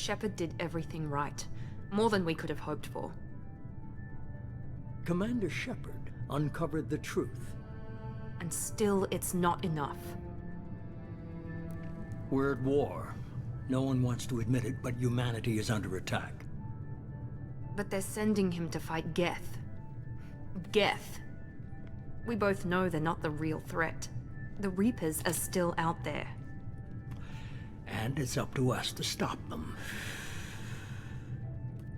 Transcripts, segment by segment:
Shepard did everything right. More than we could have hoped for. Commander Shepard uncovered the truth. And still, it's not enough. We're at war. No one wants to admit it, but humanity is under attack. But they're sending him to fight Geth. Geth. We both know they're not the real threat. The Reapers are still out there. And it's up to us to stop them.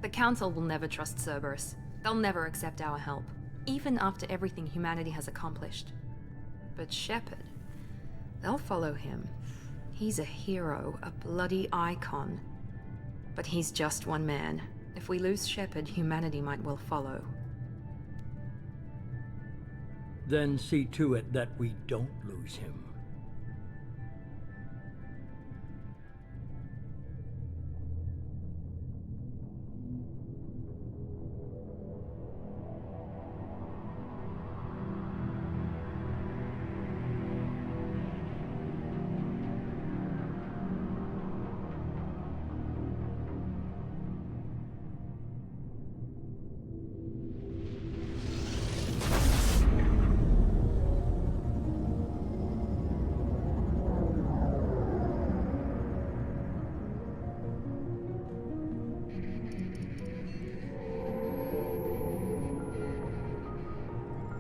The Council will never trust Cerberus. They'll never accept our help, even after everything humanity has accomplished. But Shepard, they'll follow him. He's a hero, a bloody icon. But he's just one man. If we lose Shepard, humanity might well follow. Then see to it that we don't lose him.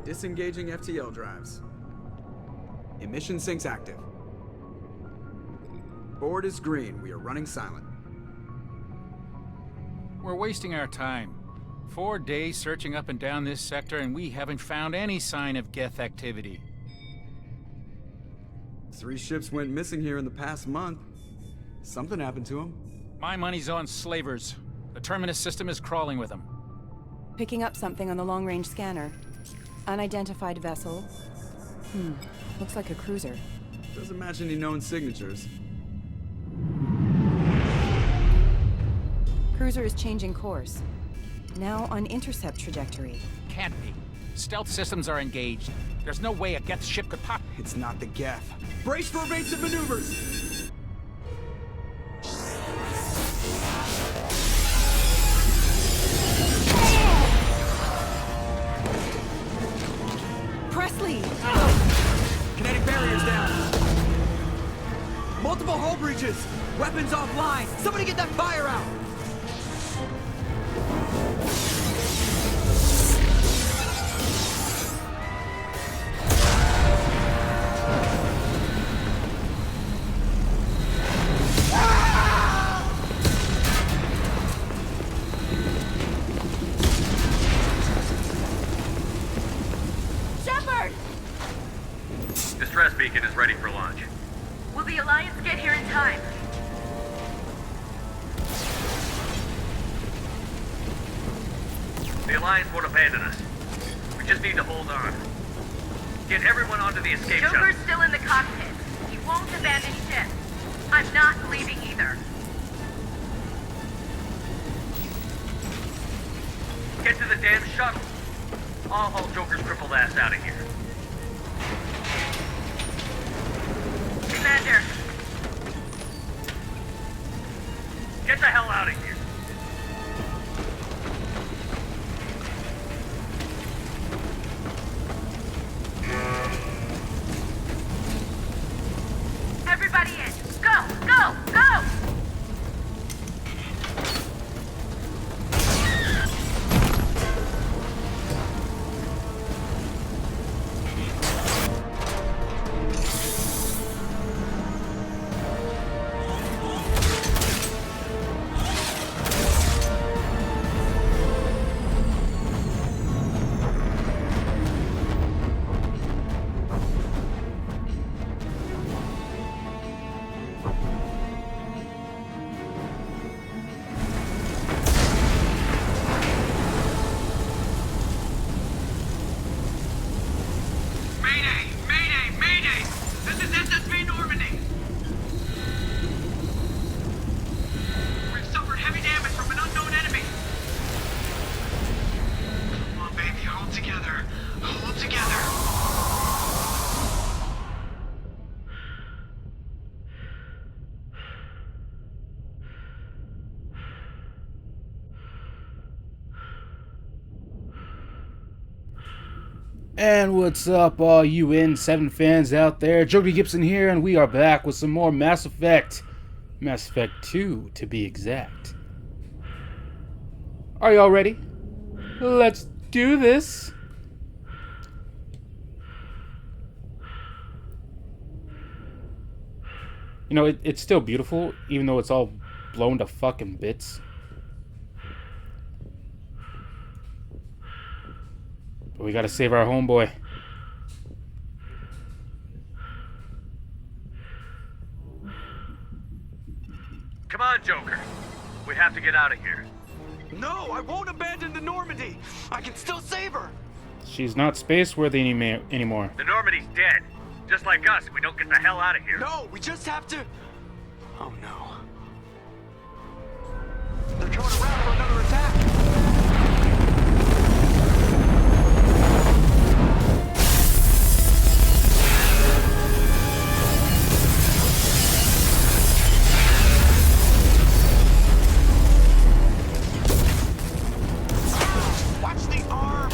Disengaging FTL drives. Emission sinks active. Board is green. We are running silent. We're wasting our time. 4 days searching up and down this sector, and we haven't found any sign of Geth activity. 3 ships went missing here in the past month. Something happened to them. My money's on slavers. The Terminus system is crawling with them. Picking up something on the long-range scanner. Unidentified vessel. Looks like a cruiser. Doesn't match any known signatures. Cruiser is changing course. Now on intercept trajectory. Can't be. Stealth systems are engaged. There's no way a Geth ship could pop. It's not the Geth. Brace for evasive maneuvers! Presley! Kinetic barriers down. Multiple hull breaches. Weapons offline. Somebody get that fire out. Distress beacon is ready for launch. Will the Alliance get here in time? The Alliance won't abandon us. We just need to hold on. Get everyone onto the escape shuttle. Joker's still in the cockpit. He won't abandon ship. I'm not leaving either. Get to the damn shuttle. I'll haul Joker's crippled ass out of here. Commander, Get the hell out of here. everybody in. Go, go, go! And what's up, all you N7 fans out there? JokerDGibson here, and we are back with some more Mass Effect. Mass Effect 2, to be exact. Are y'all ready? Let's do this. You know, it's still beautiful, even though it's all blown to fucking bits. But we gotta save our homeboy. Come on, Joker. We have to get out of here. No, I won't abandon the Normandy. I can still save her. She's not space-worthy anymore. The Normandy's dead. Just like us, we don't get the hell out of here. No, we just have to... Oh, no. They're coming around for another attack. Watch the arm.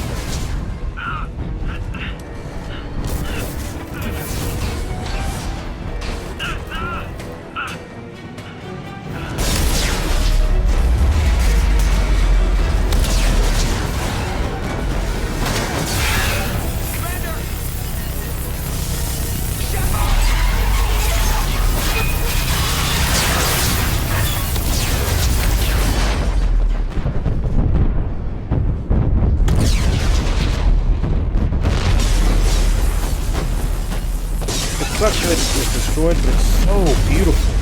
Sucks that it's destroyed, but it's so beautiful.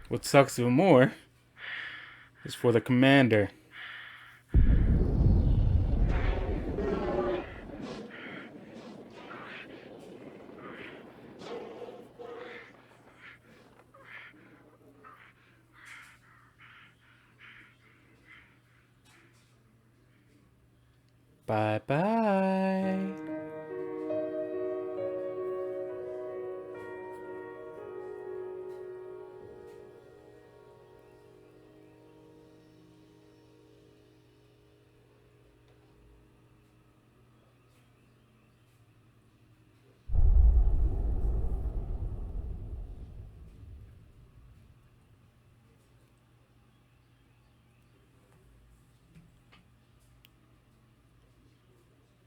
What sucks even more is for the commander. Bye-bye.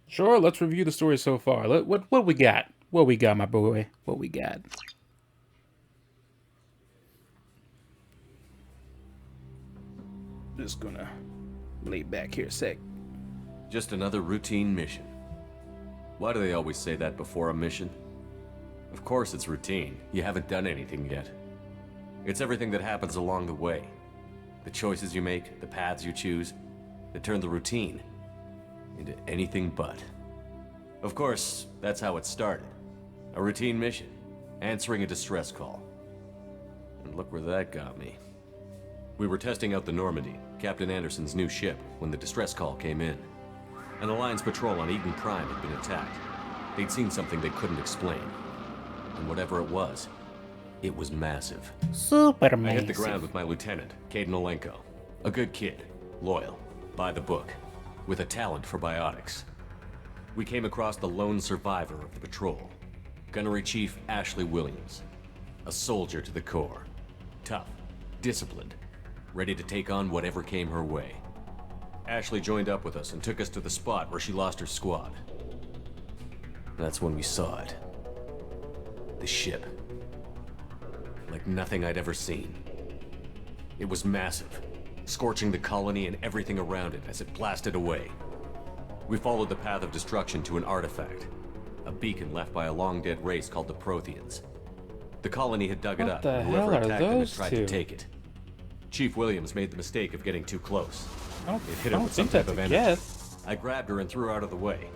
Sure, let's review the story so far. What we got? What we got, my boy? What we got? Just gonna lay back here a sec. Just another routine mission. Why do they always say that before a mission? Of course it's routine. You haven't done anything yet. It's everything that happens along the way. The choices you make, the paths you choose, that turn the routine into anything but. Of course, that's how it started. A routine mission, answering a distress call. And look where that got me. We were testing out the Normandy, Captain Anderson's new ship, when the distress call came in. An Alliance patrol on Eden Prime had been attacked. They'd seen something they couldn't explain. And whatever it was massive. Super I massive. hit the ground with my lieutenant, Caden Olenko. A good kid, loyal, by the book, with a talent for biotics. We came across the lone survivor of the patrol, Gunnery Chief Ashley Williams. A soldier to the core. Tough, disciplined, ready to take on whatever came her way. Ashley joined up with us and took us to the spot where she lost her squad. That's when we saw it. The ship. Like nothing I'd ever seen. It was massive, scorching the colony and everything around it as it blasted away. We followed the path of destruction to an artifact, a beacon left by a long-dead race called the Protheans. The colony had dug it up, and whoever attacked them had tried to take it. Chief Williams made the mistake of getting too close. It hit her with some type of energy. I grabbed her and threw her out of the way.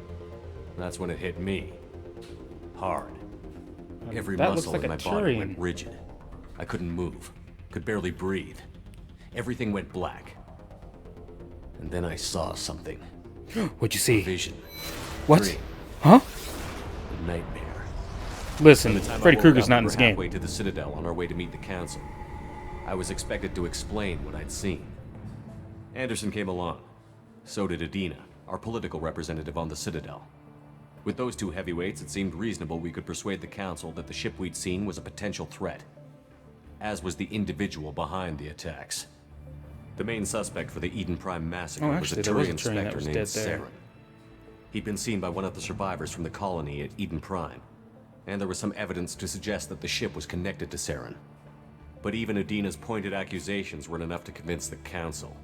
That's when it hit me. Hard. Every muscle in my body went rigid. I couldn't move, could barely breathe. Everything went black. And then I saw something. What'd you see? A vision. What? Dream. Huh? A nightmare. Listen, Freddy Krueger's not in this game. Halfway to the Citadel on our way to meet the Council. I was expected to explain what I'd seen. Anderson came along. So did Adina, our political representative on the Citadel. With those two heavyweights, it seemed reasonable we could persuade the Council that the ship we'd seen was a potential threat, as was the individual behind the attacks. The main suspect for the Eden Prime massacre was a Turian Spectre named Saren. He'd been seen by one of the survivors from the colony at Eden Prime, and there was some evidence to suggest that the ship was connected to Saren. But even Adina's pointed accusations weren't enough to convince the Council.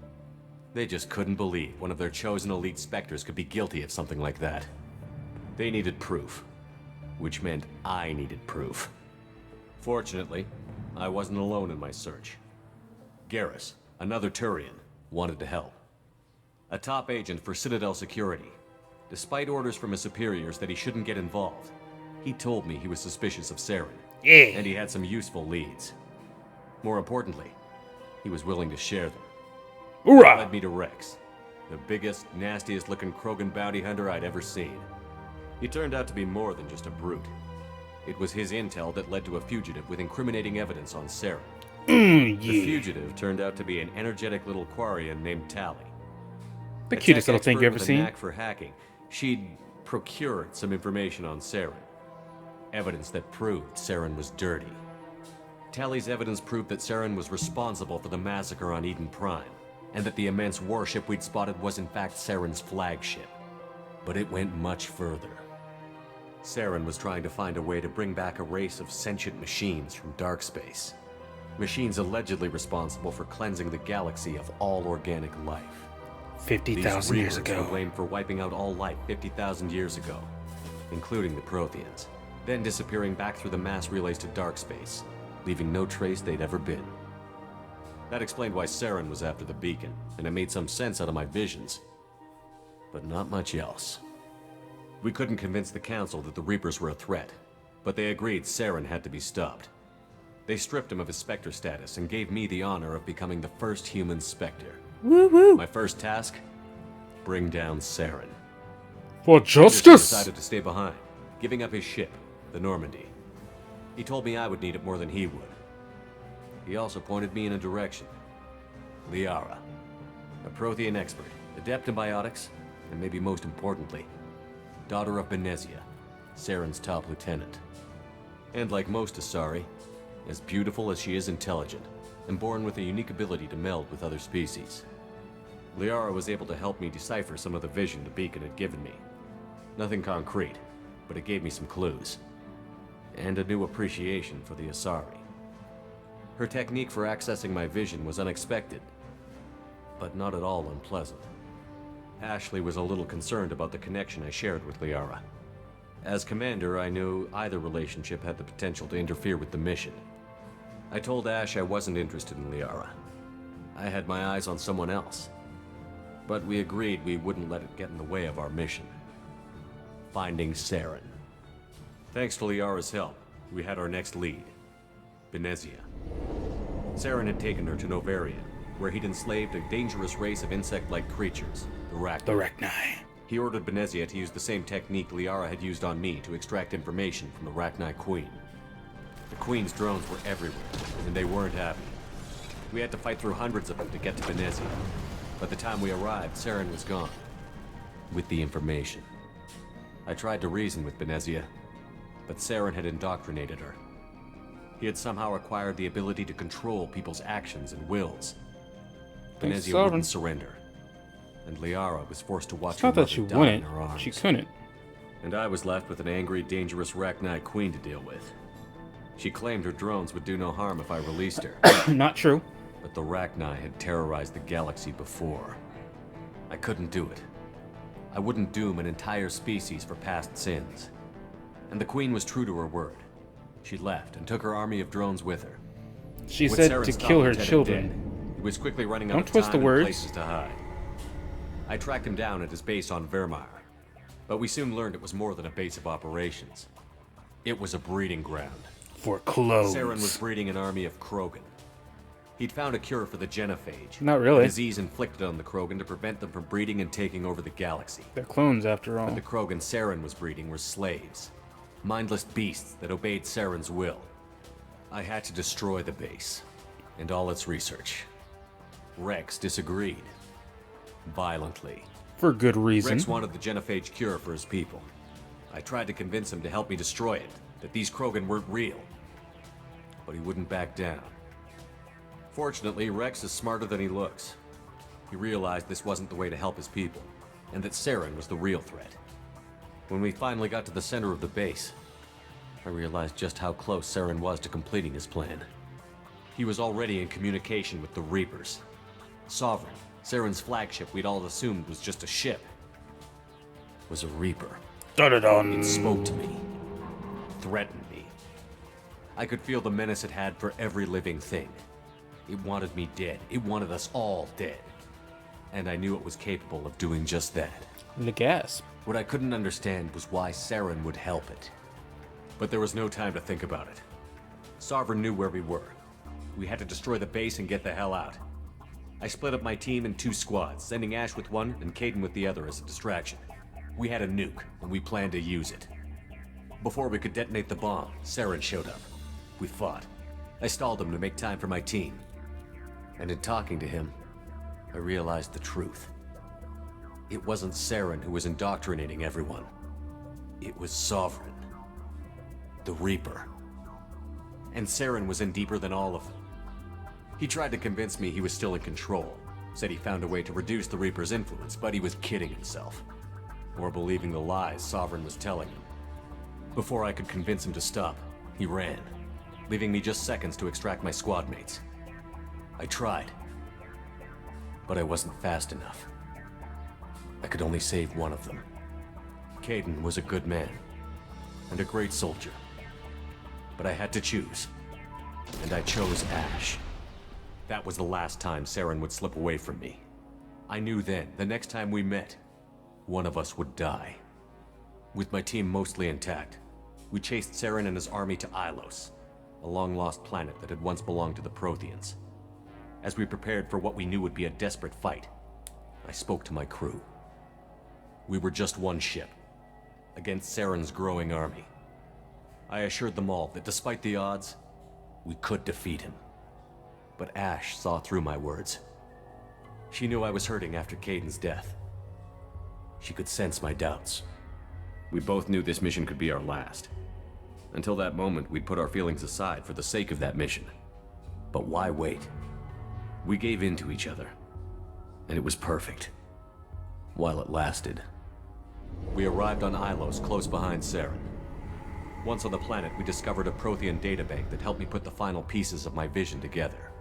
They just couldn't believe one of their chosen elite Spectres could be guilty of something like that. They needed proof, which meant I needed proof. Fortunately, I wasn't alone in my search. Garrus, another Turian, wanted to help. A top agent for Citadel Security. Despite orders from his superiors that he shouldn't get involved, he told me he was suspicious of Saren, and he had some useful leads. More importantly, he was willing to share them. That led me to Rex, the biggest, nastiest-looking Krogan bounty hunter I'd ever seen. He turned out to be more than just a brute. It was his intel that led to a fugitive with incriminating evidence on Saren. The fugitive turned out to be an energetic little Quarian named Tali. The cutest little thing you ever seen. With a knack for hacking, she'd procured some information on Saren. Evidence that proved Saren was dirty. Tali's evidence proved that Saren was responsible for the massacre on Eden Prime, and that the immense warship we'd spotted was in fact Saren's flagship. But it went much further. Saren was trying to find a way to bring back a race of sentient machines from dark space. Machines allegedly responsible for cleansing the galaxy of all organic life. 50,000 years These ago. reavers were blamed for wiping out all life 50,000 years ago, including the Protheans, then disappearing back through the mass relays to dark space, leaving no trace they'd ever been. That explained why Saren was after the beacon, and it made some sense out of my visions. But not much else. We couldn't convince the Council that the Reapers were a threat, but they agreed Saren had to be stopped. They stripped him of his Spectre status and gave me the honor of becoming the first human Spectre. Woo-woo. My first task? Bring down Saren. For Anderson justice! decided to stay behind, giving up his ship, the Normandy. He told me I would need it more than he would. He also pointed me in a direction. Liara, a Prothean expert, adept in biotics, and maybe most importantly, daughter of Benezia, Saren's top lieutenant. And like most Asari, as beautiful as she is intelligent, and born with a unique ability to meld with other species. Liara was able to help me decipher some of the vision the beacon had given me. Nothing concrete, but it gave me some clues. And a new appreciation for the Asari. Her technique for accessing my vision was unexpected, but not at all unpleasant. Ashley was a little concerned about the connection I shared with Liara. As commander, I knew either relationship had the potential to interfere with the mission. I told Ash I wasn't interested in Liara. I had my eyes on someone else. But we agreed we wouldn't let it get in the way of our mission. Finding Saren. Thanks to Liara's help, we had our next lead. Benezia. Saren had taken her to Novaria, where he'd enslaved a dangerous race of insect-like creatures, the Rachni. He ordered Benezia to use the same technique Liara had used on me to extract information from the Rachni Queen. The Queen's drones were everywhere, and they weren't happy. We had to fight through hundreds of them to get to Benezia. By the time we arrived, Saren was gone. With the information. I tried to reason with Benezia, but Saren had indoctrinated her. He had somehow acquired the ability to control people's actions and wills. Benezia wouldn't surrender, and Liara was forced to watch her mother die in her arms. She couldn't. And I was left with an angry, dangerous Rachni Queen to deal with. She claimed her drones would do no harm if I released her. Not true. But the Rachni had terrorized the galaxy before. I couldn't do it. I wouldn't doom an entire species for past sins. And the Queen was true to her word. She left and took her army of drones with her. She said to kill her children. He was quickly running out of twist time the words. and places to hide. I tracked him down at his base on Vermeer, but we soon learned it was more than a base of operations. It was a breeding ground. For clones. Saren was breeding an army of Krogan. He'd found a cure for the genophage. Not really. A disease inflicted on the Krogan to prevent them from breeding and taking over the galaxy. They're clones after all. But the Krogan Saren was breeding were slaves. Mindless beasts that obeyed Saren's will. I had to destroy the base, and all its research. Rex disagreed. violently. For good reason. Rex wanted the genophage cure for his people. I tried to convince him to help me destroy it, that these Krogan weren't real. But he wouldn't back down. Fortunately, Rex is smarter than he looks. He realized this wasn't the way to help his people, and that Saren was the real threat. When we finally got to the center of the base, I realized just how close Saren was to completing his plan. He was already in communication with the Reapers. Sovereign, Saren's flagship we'd all assumed was just a ship, was a Reaper. Dun-dun-dun. It spoke to me, threatened me. I could feel the menace it had for every living thing. It wanted me dead. It wanted us all dead. And I knew it was capable of doing just that. The gasp. What I couldn't understand was why Saren would help it. But there was no time to think about it. Sovereign knew where we were. We had to destroy the base and get the hell out. I split up my team in 2 squads, sending Ash with one and Caden with the other as a distraction. We had a nuke, and we planned to use it. Before we could detonate the bomb, Saren showed up. We fought. I stalled him to make time for my team. And in talking to him, I realized the truth. It wasn't Saren who was indoctrinating everyone. It was Sovereign. The Reaper. And Saren was in deeper than all of them. He tried to convince me he was still in control. Said he found a way to reduce the Reaper's influence, but he was kidding himself. Or believing the lies Sovereign was telling him. Before I could convince him to stop, he ran, leaving me just seconds to extract my squad mates. I tried, but I wasn't fast enough. I could only save one of them. Caden was a good man, and a great soldier. But I had to choose, and I chose Ash. That was the last time Saren would slip away from me. I knew then, the next time we met, one of us would die. With my team mostly intact, we chased Saren and his army to Ilos, a long-lost planet that had once belonged to the Protheans. As we prepared for what we knew would be a desperate fight, I spoke to my crew. We were just one ship, against Saren's growing army. I assured them all that despite the odds, we could defeat him. But Ash saw through my words. She knew I was hurting after Caden's death. She could sense my doubts. We both knew this mission could be our last. Until that moment, we'd put our feelings aside for the sake of that mission. But why wait? We gave in to each other, and it was perfect. While it lasted. We arrived on Ilos, close behind Saren. Once on the planet, we discovered a Prothean databank that helped me put the final pieces of my vision together.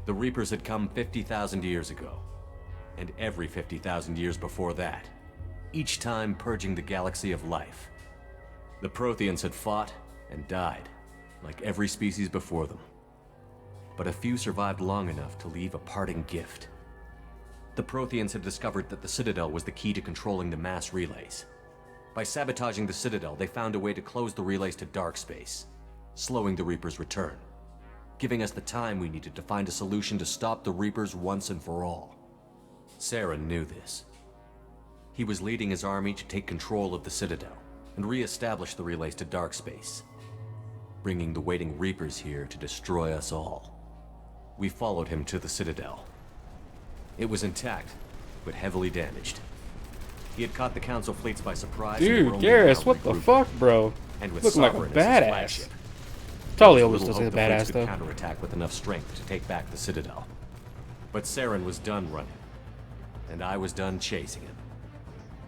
The Reapers had come 50,000 years ago, and every 50,000 years before that, each time purging the galaxy of life. The Protheans had fought and died, like every species before them. But a few survived long enough to leave a parting gift. The Protheans had discovered that the Citadel was the key to controlling the mass relays. By sabotaging the Citadel, they found a way to close the relays to dark space, slowing the Reapers' return, giving us the time we needed to find a solution to stop the Reapers once and for all. Saren knew this. He was leading his army to take control of the Citadel and re-establish the relays to dark space, bringing the waiting Reapers here to destroy us all. We followed him to the Citadel. It was intact, but heavily damaged. He had caught the Council fleets by surprise. Dude, Garrus, what the fuck, bro? And with Looking like a Sovereign as his badass. flagship, Totally always little looks like a hope the fleets badass, could though. counterattack with enough strength to take back the Citadel. But Saren was done running, and I was done chasing him.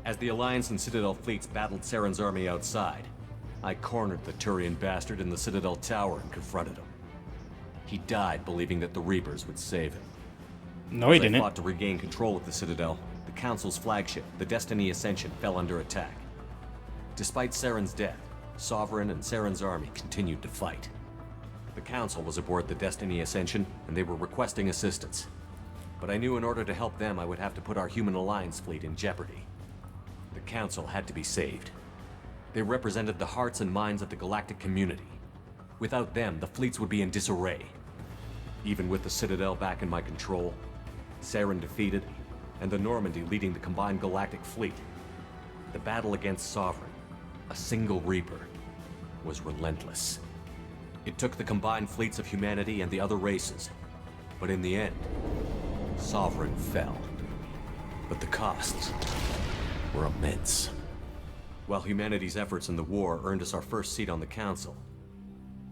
As the Alliance and Citadel fleets battled Saren's army outside, I cornered the Turian bastard in the Citadel tower and confronted him. He died believing that the Reapers would save him. No, he As I didn't. fought to regain control of the Citadel, the Council's flagship, the Destiny Ascension, fell under attack. Despite Saren's death, Sovereign and Saren's army continued to fight. The Council was aboard the Destiny Ascension, and they were requesting assistance. But I knew in order to help them, I would have to put our Human Alliance fleet in jeopardy. The Council had to be saved. They represented the hearts and minds of the galactic community. Without them, the fleets would be in disarray. Even with the Citadel back in my control, Saren defeated, and the Normandy leading the combined galactic fleet, the battle against Sovereign, a single Reaper, was relentless. It took the combined fleets of humanity and the other races, but in the end, Sovereign fell. but the costs were immense. While humanity's efforts in the war earned us our first seat on the Council,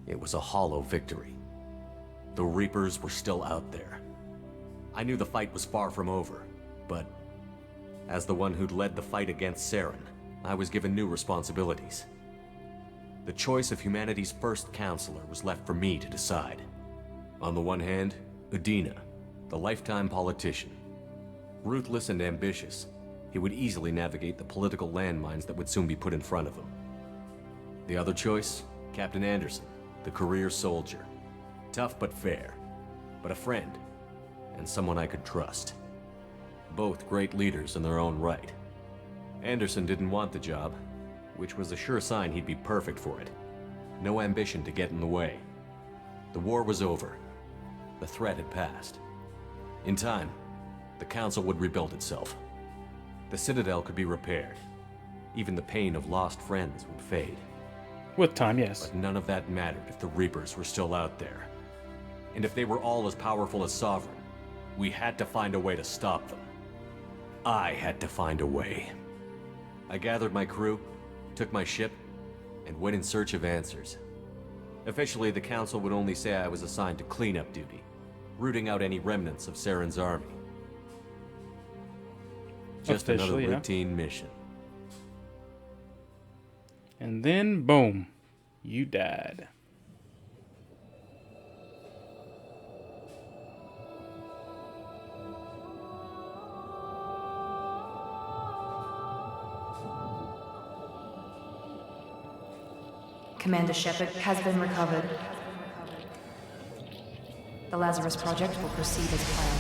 it was a hollow victory. The Reapers were still out there. I knew the fight was far from over, but as the one who'd led the fight against Saren, I was given new responsibilities. The choice of humanity's first counselor was left for me to decide. On the one hand, Udina, the lifetime politician. Ruthless and ambitious, he would easily navigate the political landmines that would soon be put in front of him. The other choice, Captain Anderson, the career soldier. Tough but fair, but a friend, and someone I could trust. Both great leaders in their own right. Anderson didn't want the job, which was a sure sign he'd be perfect for it. No ambition to get in the way. The war was over. The threat had passed. In time, the Council would rebuild itself. The Citadel could be repaired. Even the pain of lost friends would fade. With time, yes. But none of that mattered if the Reapers were still out there. And if they were all as powerful as Sovereign, we had to find a way to stop them. I had to find a way. I gathered my crew, took my ship, and went in search of answers. Officially, the Council would only say I was assigned to cleanup duty, rooting out any remnants of Saren's army. Just another routine mission. And then, boom, you died. Commander Shepard has been recovered. The Lazarus Project will proceed as planned.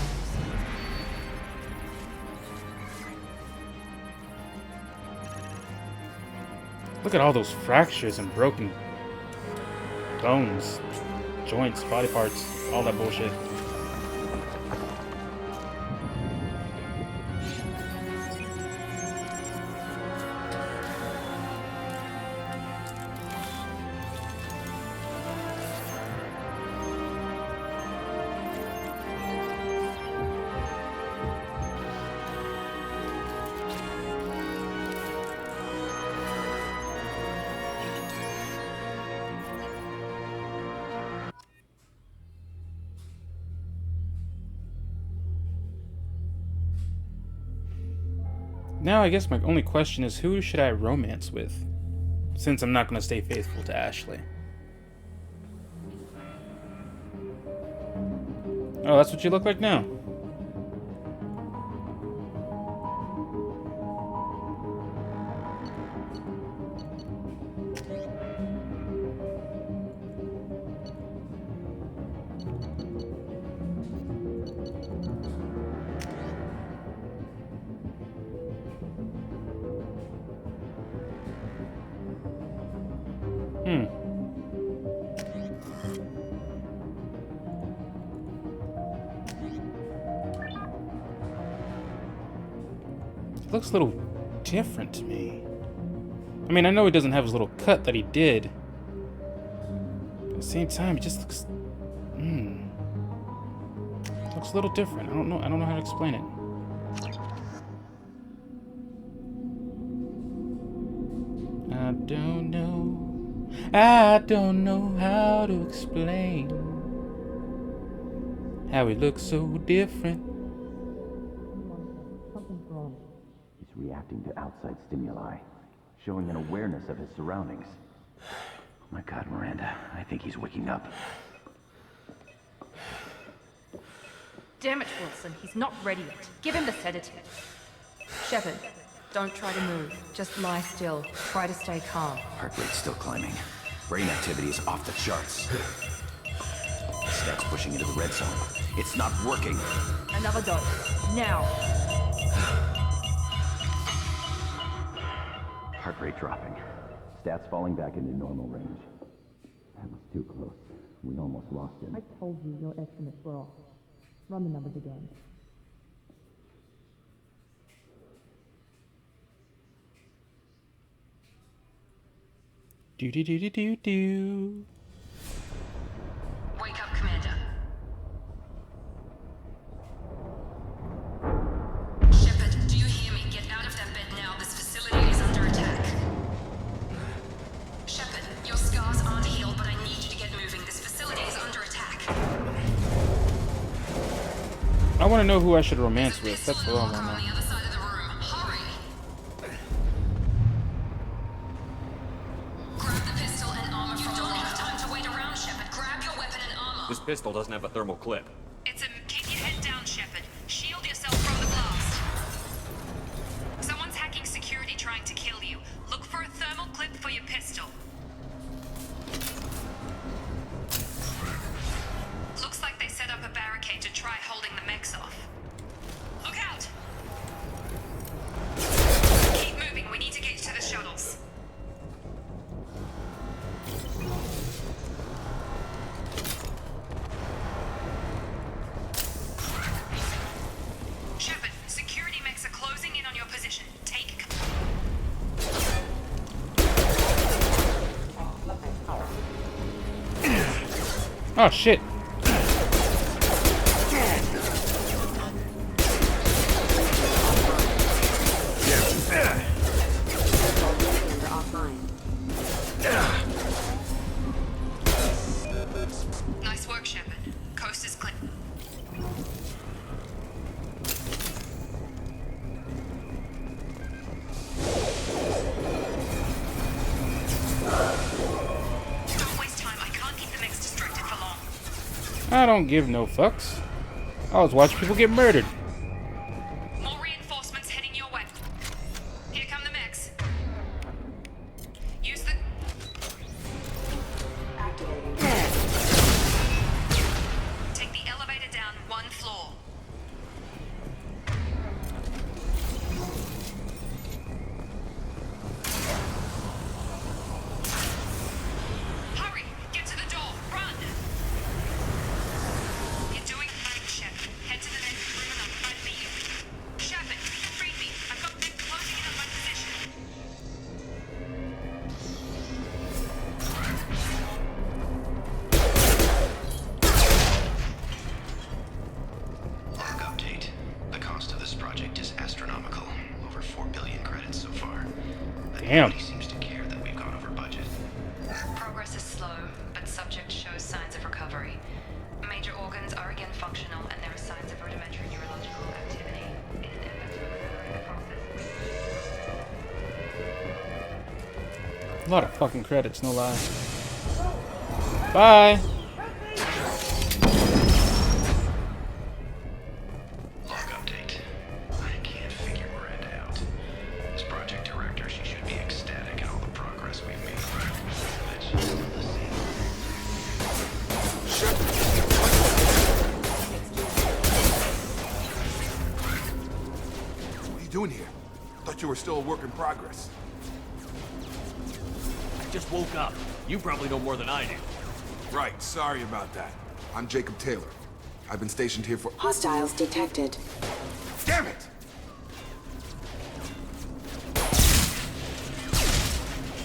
Look at all those fractures and broken bones, joints, body parts, all that bullshit. Now I guess my only question is, who should I romance with? Since I'm not going to stay faithful to Ashley. Oh, that's what you look like now. It looks a little different to me. I mean, I know he doesn't have his little cut that he did. But at the same time, it just looks... looks a little different. I don't know how to explain it. I don't know how to explain how he looks so different. He's reacting to outside stimuli, showing an awareness of his surroundings. Oh my God, Miranda, I think he's waking up. Damn it, Wilson, he's not ready yet. Give him the sedative. Shepard, don't try to move. Just lie still. Try to stay calm. Heart rate's still climbing. Brain activity is off the charts. Stats pushing into the red zone. It's not working. Another dose. Now. Heart rate dropping. Stats falling back into normal range. That was too close. We almost lost him. I told you your estimates were off. Run the numbers again. Do. Wake up, Commander. Shepard, do I want to know who I should romance with. That's what I want to know. This pistol doesn't have a thermal clip. Keep your head down, Shepard. Shield yourself from the blast. Someone's hacking security trying to kill you. Look for a thermal clip for your pistol. Looks like they set up a barricade to try holding the mechs off. Look out! Keep moving, we need to get to the shuttles. Shepard, security mechs are closing in on your position. Take Oh shit. Nice work, Shepard. Coast is clear. Don't waste time. I can't keep the mechs distracted for long. I don't give no fucks. I was watching people get murdered. More reinforcements heading your way. Here come the mechs. Use the... Take the elevator down one floor. Hurry! Get to the door! Run! You're doing fine, Shepard. Head to the next room and I'll find you. Shepard, read me. I've got them closing in on my position. Log update. The cost of this project is astronomical. Over 4 billion credits so far. But Damn. nobody seems to care that we've gone over budget. Progress is slow, but subject shows signs of recovery. Major organs are again functional, and there are signs of rudimentary neurological activity. In an effort to accelerate the process, A lot of fucking credits, no lie. Bye. Log update. I can't figure Miranda out. As project director, she should be ecstatic at all the progress we've made. But she's still the same. What are you doing here? I thought you were still a work in progress. I just woke up. You probably know more than I do. Right, sorry about that. I'm Jacob Taylor. I've been stationed here for... Hostiles detected. Damn it!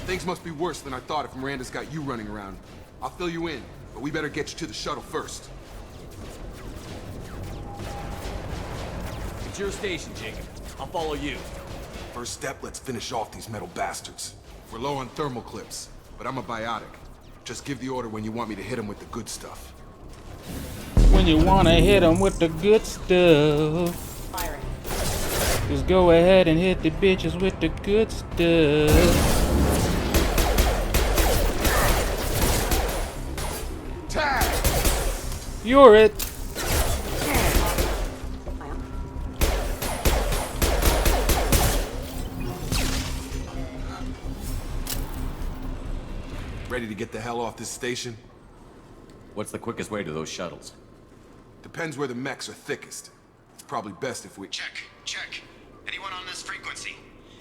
Things must be worse than I thought if Miranda's got you running around. I'll fill you in, but we better get you to the shuttle first. It's your station, Jacob. I'll follow you. First step, let's finish off these metal bastards. We're low on thermal clips, but I'm a biotic. Just give the order when you want me to hit them with the good stuff. When you wanna hit them with the good stuff, just go ahead and hit the bitches with the good stuff. Tag! You're it. Ready to get the hell off this station? What's the quickest way to those shuttles? Depends where the mechs are thickest. It's probably best if we... Check. Anyone on this frequency?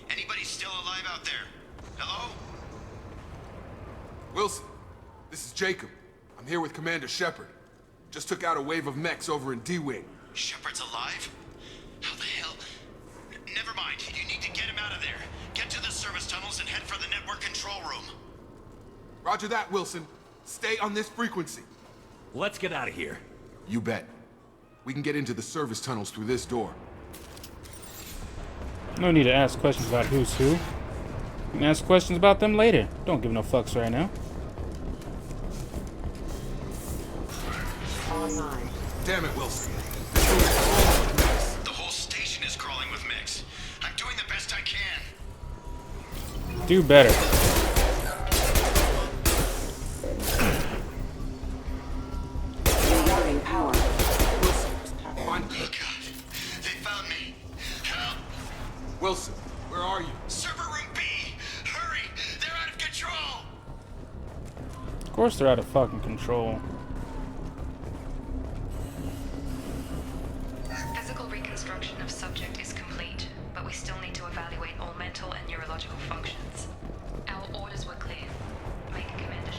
Anybody still alive out there? Hello? Wilson, this is Jacob. I'm here with Commander Shepard. Just took out a wave of mechs over in D-Wing. Shepard's alive? How the hell? Never mind. You need to get him out of there. Get to the service tunnels and head for the network control room. Roger that, Wilson. Stay on this frequency. Let's get out of here. You bet. We can get into the service tunnels through this door. No need to ask questions about who's who. You can ask questions about them later. Don't give no fucks right now. Online. Damn it, Wilson. The whole station is crawling with mix. I'm doing the best I can. Do better. Power. Oh God. They found me. Help. Wilson, where are you? Server room B. Hurry. They're out of control. Of course they're out of fucking control. Physical reconstruction of subject is complete, but we still need to evaluate all mental and neurological functions. Our orders were clear. Make a commander.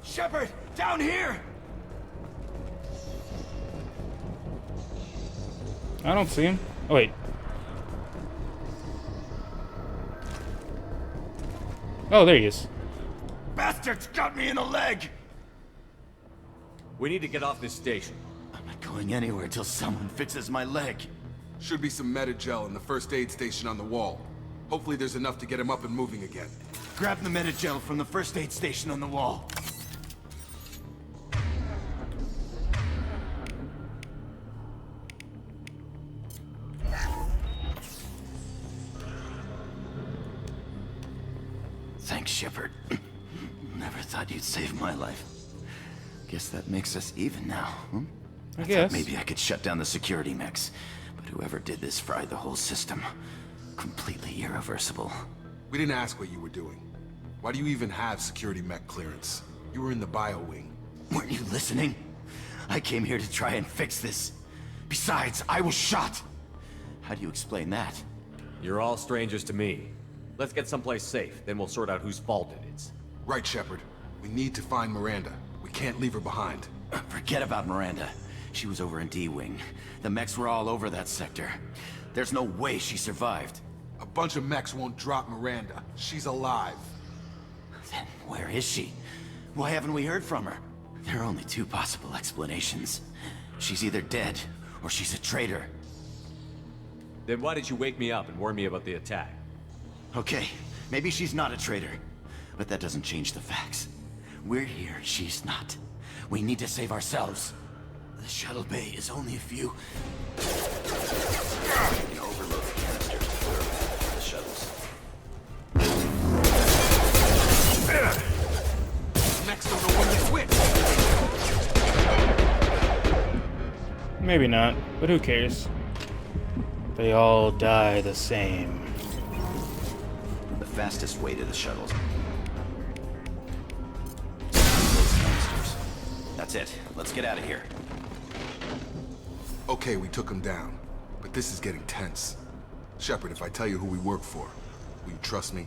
Shepard, down here! I don't see him. Oh, wait. Oh, there he is. Bastards got me in the leg! We need to get off this station. I'm not going anywhere till someone fixes my leg. Should be some Metagel in the first aid station on the wall. Hopefully there's enough to get him up and moving again. Grab the Metagel from the first aid station on the wall. Thanks, Shepard. Never thought you'd save my life. Guess that makes us even now, huh? I guess. Thought maybe I could shut down the security mechs, but whoever did this fried the whole system. Completely irreversible. We didn't ask what you were doing. Why do you even have security mech clearance? You were in the bio wing. Weren't you listening? I came here to try and fix this. Besides, I was shot. How do you explain that? You're all strangers to me. Let's get someplace safe, then we'll sort out whose fault it is. Right, Shepard. We need to find Miranda. We can't leave her behind. Forget about Miranda. She was over in D-Wing. The mechs were all over that sector. There's no way she survived. A bunch of mechs won't drop Miranda. She's alive. Then where is she? Why haven't we heard from her? There are only two possible explanations. She's either dead, or she's a traitor. Then why did you wake me up and warn me about the attack? Okay, maybe she's not a traitor. But that doesn't change the facts. We're here, she's not. We need to save ourselves. The shuttle bay is only a few... You can overload the canisters to clear the shuttles. Next don't know when to switch. Maybe not, but who cares? They all die the same. The fastest way to the shuttles. That's it. Let's get out of here. Okay, we took him down. But this is getting tense. Shepard, if I tell you who we work for, will you trust me?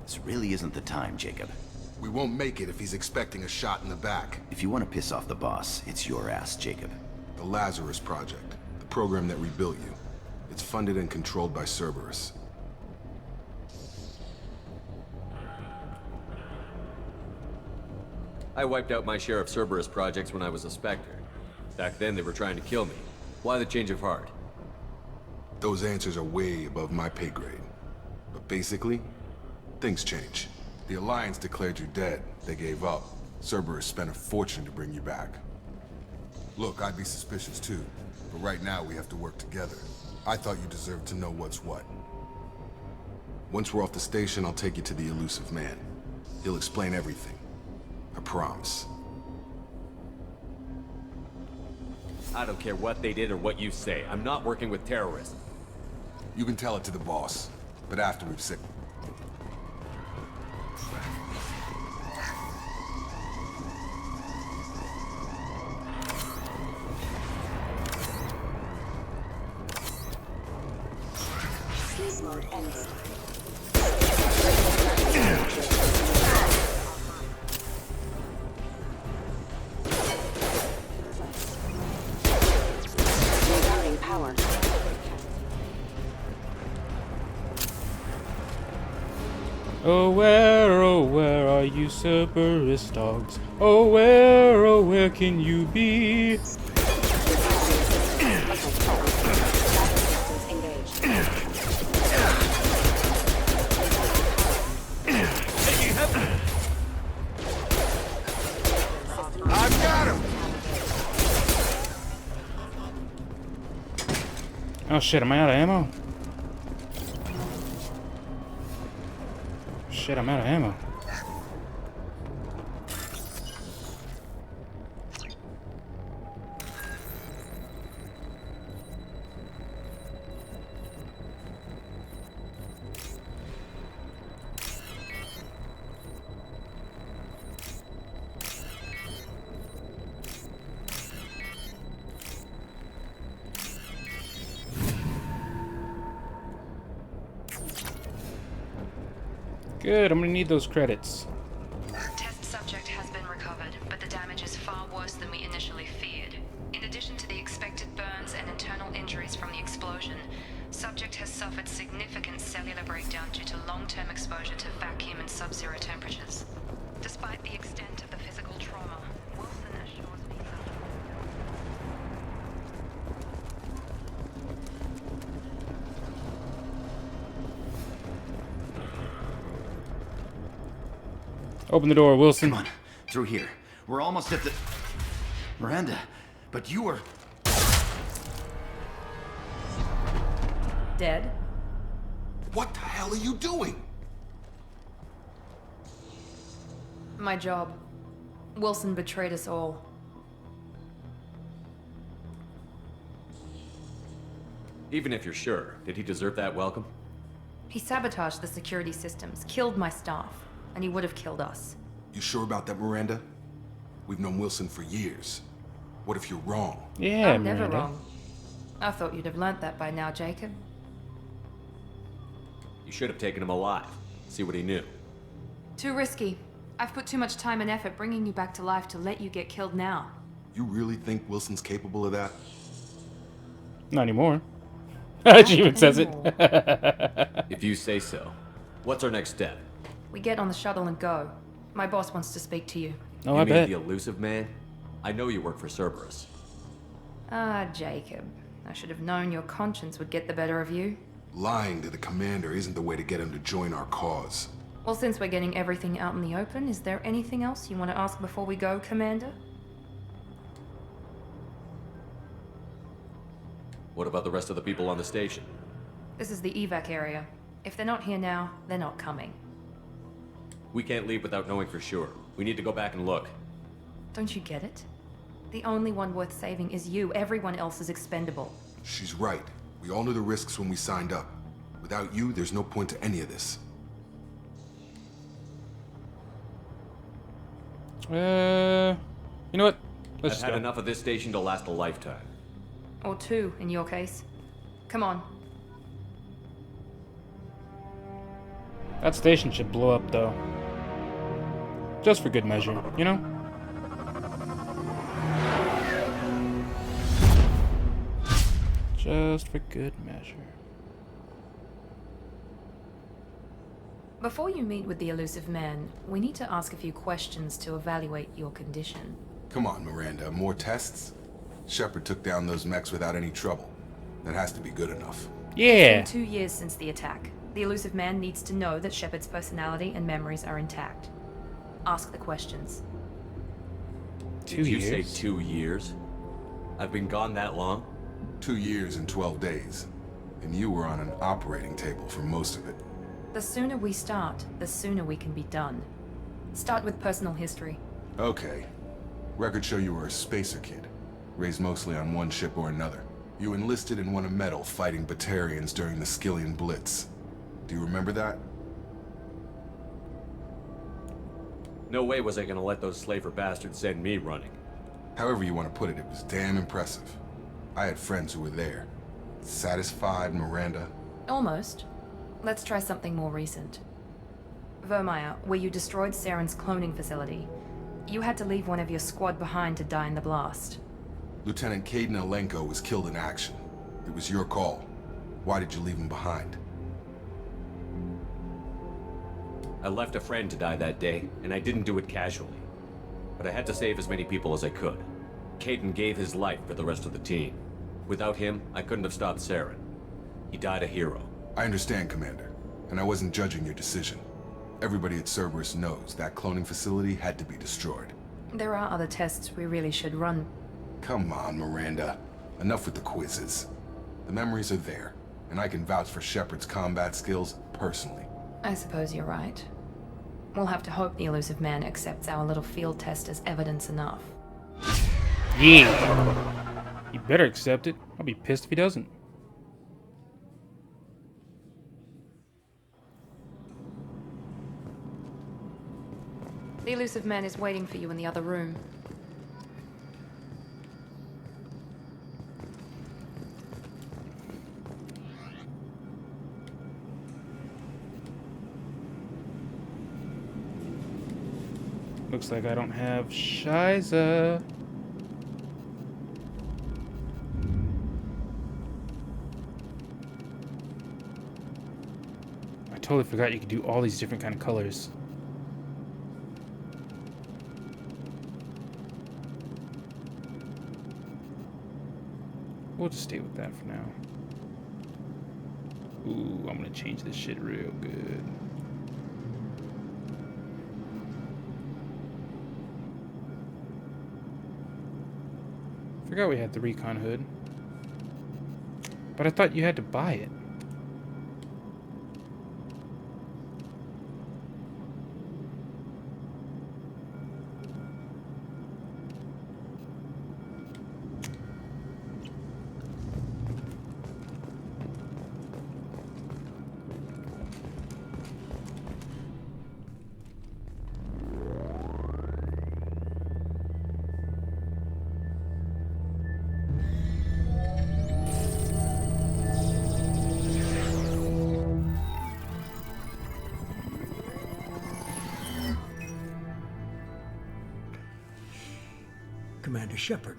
This really isn't the time, Jacob. We won't make it if he's expecting a shot in the back. If you want to piss off the boss, it's your ass, Jacob. The Lazarus Project. The program that rebuilt you. It's funded and controlled by Cerberus. I wiped out my share of Cerberus projects when I was a Spectre. Back then they were trying to kill me. Why the change of heart? Those answers are way above my pay grade. But basically, things change. The Alliance declared you dead. They gave up. Cerberus spent a fortune to bring you back. Look, I'd be suspicious too. But right now we have to work together. I thought you deserved to know what's what. Once we're off the station, I'll take you to the elusive man. He'll explain everything. I promise. I don't care what they did or what you say. I'm not working with terrorists. You can tell it to the boss, but after we've sick. Sleep mode ended. Power. Oh, where are you, Cerberus dogs? Oh, where can you be? I've got him! Oh shit, am I out of ammo? Shit, I'm out of ammo. Good, I'm gonna need those credits. Test subject has been recovered, but the damage is far worse than we initially feared. In addition to the expected burns and internal injuries from the explosion, subject has suffered significant cellular breakdown due to long-term exposure to vacuum and sub-zero temperatures. Despite the extent of the physical trauma, Wilson assures me Open the door, Wilson. Come on, through here. We're almost at the... Miranda, but you were... Dead? What the hell are you doing? My job. Wilson betrayed us all. Even if you're sure, did he deserve that welcome? He sabotaged the security systems, killed my staff, and he would have killed us. You sure about that, Miranda? We've known Wilson for years. What if you're wrong? Yeah, I'm never Miranda. wrong. I thought you'd have learnt that by now, Jacob. You should have taken him alive. See what he knew. Too risky. I've put too much time and effort bringing you back to life to let you get killed now. You really think Wilson's capable of that? Not anymore. She even says it. If you say so. What's our next step? We get on the shuttle and go. My boss wants to speak to you. Oh, you I mean bet. the elusive man? I know you work for Cerberus. Ah, Jacob. I should have known your conscience would get the better of you. Lying to the commander isn't the way to get him to join our cause. Well, since we're getting everything out in the open, is there anything else you want to ask before we go, Commander? What about the rest of the people on the station? This is the evac area. If they're not here now, they're not coming. We can't leave without knowing for sure. We need to go back and look. Don't you get it? The only one worth saving is you. Everyone else is expendable. She's right. We all knew the risks when we signed up. Without you, there's no point to any of this. You know what? Let's I've just had go. enough of this station to last a lifetime. Or two, in your case. Come on. That station should blow up, though. Just for good measure, you know? Just for good measure. Before you meet with the elusive man, we need to ask a few questions to evaluate your condition. Come on, Miranda. More tests? Shepard took down those mechs without any trouble. That has to be good enough. Yeah. It's been 2 years since the attack. The elusive man needs to know that Shepard's personality and memories are intact. Ask the questions. Did you say 2 years? I've been gone that long? 2 years and 12 days. And you were on an operating table for most of it. The sooner we start, the sooner we can be done. Start with personal history. Okay. Records show you were a spacer kid. Raised mostly on one ship or another. You enlisted and won a medal fighting Batarians during the Skillian Blitz. Do you remember that? No way was I gonna let those slaver bastards send me running. However you want to put it, it was damn impressive. I had friends who were there. Satisfied, Miranda? Almost. Let's try something more recent. Vermeer, where you destroyed Saren's cloning facility. You had to leave one of your squad behind to die in the blast. Lieutenant Caden Alenko was killed in action. It was your call. Why did you leave him behind? I left a friend to die that day, and I didn't do it casually. But I had to save as many people as I could. Caden gave his life for the rest of the team. Without him, I couldn't have stopped Saren. He died a hero. I understand, Commander, and I wasn't judging your decision. Everybody at Cerberus knows that cloning facility had to be destroyed. There are other tests we really should run. Come on, Miranda. Enough with the quizzes. The memories are there, and I can vouch for Shepard's combat skills personally. I suppose you're right. We'll have to hope the elusive man accepts our little field test as evidence enough. Yeah. You better accept it. I'll be pissed if he doesn't. The elusive man is waiting for you in the other room. Looks like I don't have Shiza. I totally forgot you could do all these different kind of colors. We'll just stay with that for now. Ooh, I'm gonna change this shit real good. Forgot we had the recon hood. But I thought you had to buy it. Commander Shepard.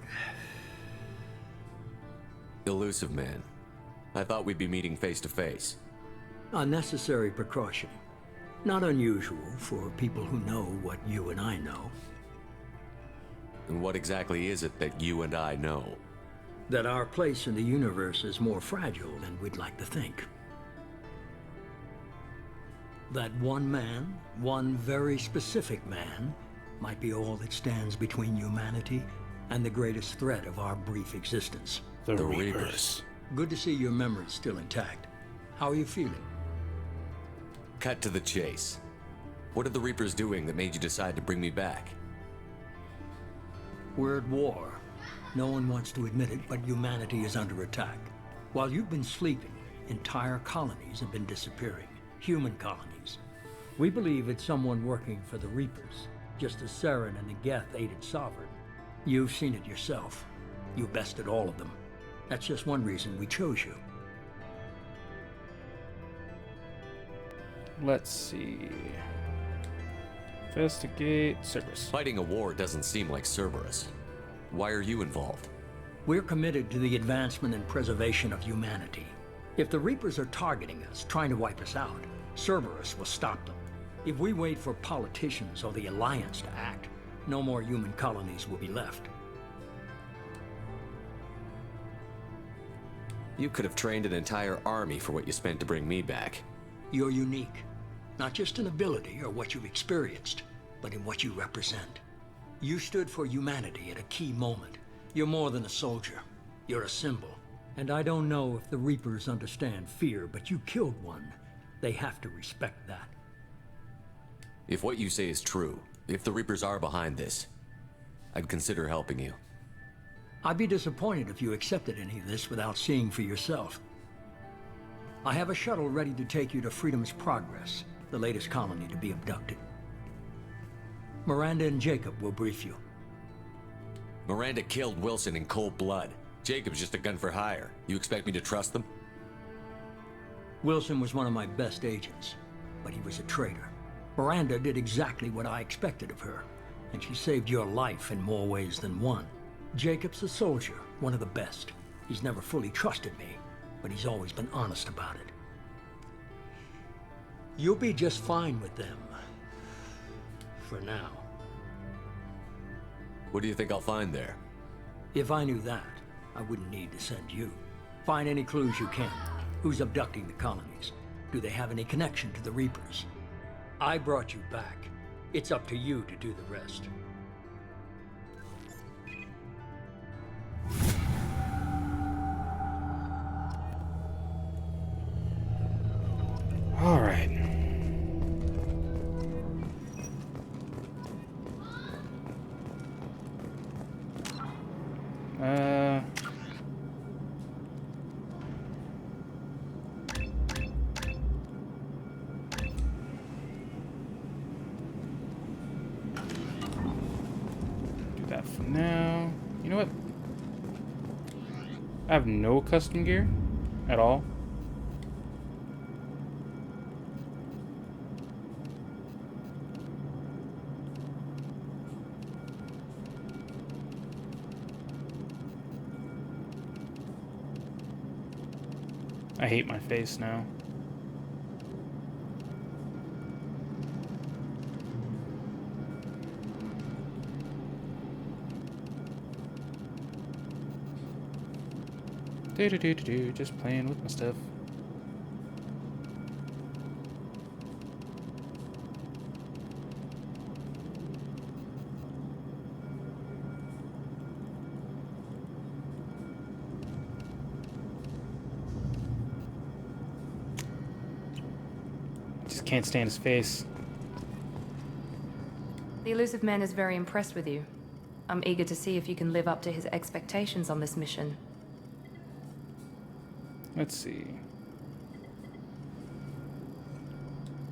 Elusive man. I thought we'd be meeting face to face. A necessary precaution. Not unusual for people who know what you and I know. And what exactly is it that you and I know? That our place in the universe is more fragile than we'd like to think. That one man, one very specific man, might be all that stands between humanity and the greatest threat of our brief existence. The Reapers. Good to see your memory's still intact. How are you feeling? Cut to the chase. What are the Reapers doing that made you decide to bring me back? We're at war. No one wants to admit it, but humanity is under attack. While you've been sleeping, entire colonies have been disappearing. Human colonies. We believe it's someone working for the Reapers, just as Saren and the Geth aided Sovereign. You've seen it yourself. You bested all of them. That's just one reason we chose you. Let's see. Investigate Cerberus. Fighting a war doesn't seem like Cerberus. Why are you involved? We're committed to the advancement and preservation of humanity. If the Reapers are targeting us, trying to wipe us out, Cerberus will stop them. If we wait for politicians or the Alliance to act, no more human colonies will be left. You could have trained an entire army for what you spent to bring me back. You're unique. Not just in ability or what you've experienced, but in what you represent. You stood for humanity at a key moment. You're more than a soldier. You're a symbol. And I don't know if the Reapers understand fear, but you killed one. They have to respect that. If what you say is true, if the Reapers are behind this, I'd consider helping you. I'd be disappointed if you accepted any of this without seeing for yourself. I have a shuttle ready to take you to Freedom's Progress, the latest colony to be abducted. Miranda and Jacob will brief you. Miranda killed Wilson in cold blood. Jacob's just a gun for hire. You expect me to trust them? Wilson was one of my best agents, but he was a traitor. Miranda did exactly what I expected of her, and she saved your life in more ways than one. Jacob's a soldier, one of the best. He's never fully trusted me, but he's always been honest about it. You'll be just fine with them. For now. What do you think I'll find there? If I knew that, I wouldn't need to send you. Find any clues you can. Who's abducting the colonies? Do they have any connection to the Reapers? I brought you back. It's up to you to do the rest. right. Do that for now. You know what? I have no custom gear at all. I hate my face now. Just playing with my stuff. Just can't stand his face. The elusive man is very impressed with you. I'm eager to see if you can live up to his expectations on this mission. Let's see.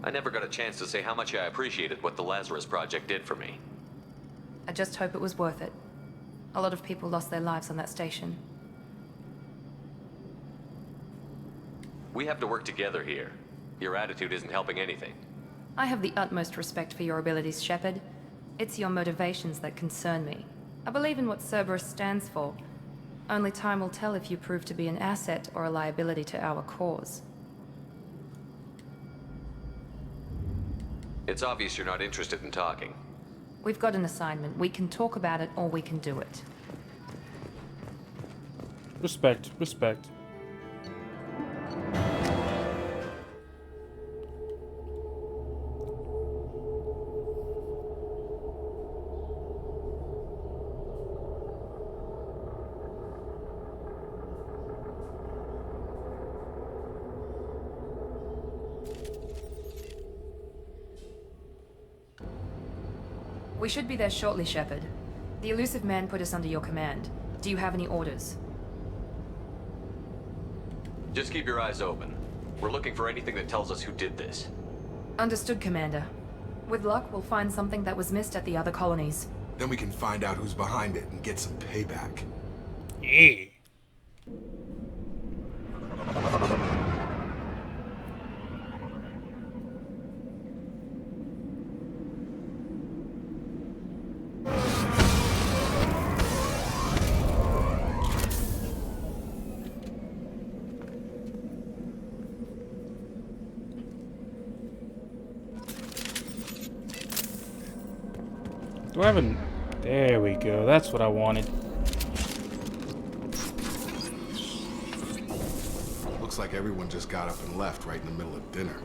I never got a chance to say how much I appreciated what the Lazarus Project did for me. I just hope it was worth it. A lot of people lost their lives on that station. We have to work together here. Your attitude isn't helping anything. I have the utmost respect for your abilities, Shepard. It's your motivations that concern me. I believe in what Cerberus stands for. Only time will tell if you prove to be an asset or a liability to our cause. It's obvious you're not interested in talking. We've got an assignment. We can talk about it or we can do it. Respect, respect. We should be there shortly, Shepard. The elusive man put us under your command. Do you have any orders? Just keep your eyes open. We're looking for anything that tells us who did this. Understood, Commander. With luck, we'll find something that was missed at the other colonies. Then we can find out who's behind it and get some payback. Yeah. Do I have a... There we go. That's what I wanted. Looks like everyone just got up and left right in the middle of dinner.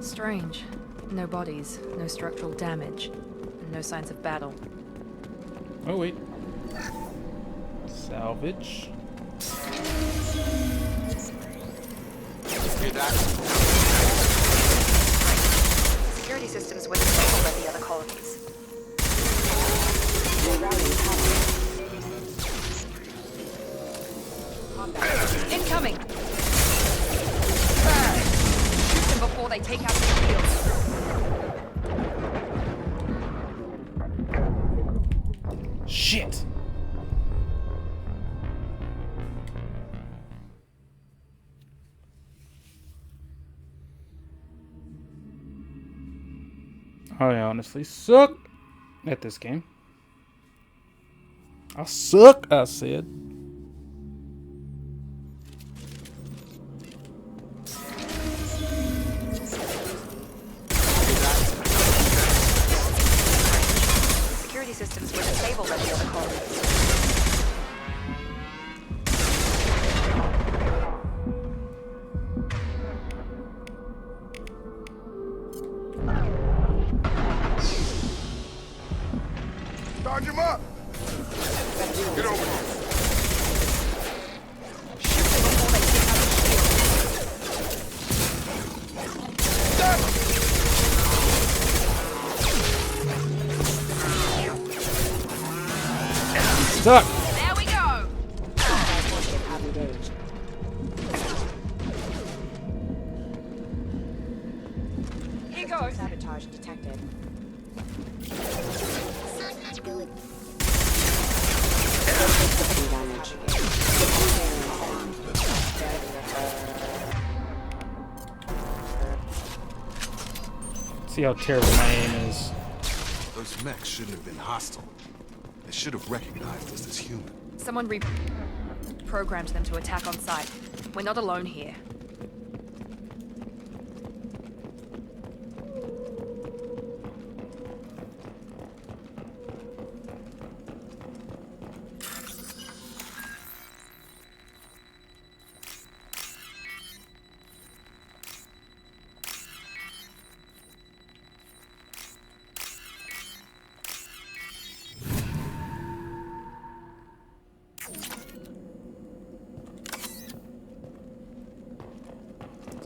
Strange. No bodies, no structural damage, and no signs of battle. Oh, wait. Salvage. Security systems were disabled at the other colonies. Incoming! Burn! Shoot them before they take out the shields. Shit! I honestly suck at this game. I suck, I said. Security systems were disabled at the other colonies. stuck. There we go. Here goes. Sabotage detected. See how terrible my aim is. Those mechs shouldn't have been hostile. They should have recognized us as human. Someone reprogrammed them to attack on sight. We're not alone here.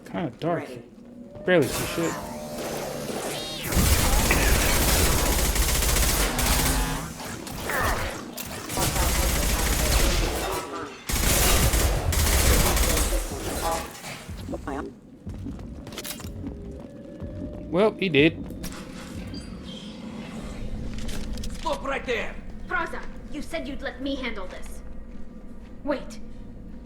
Kind of dark. Barely see shit. Well, he did. Stop right there! Praza, you said you'd let me handle this. Wait,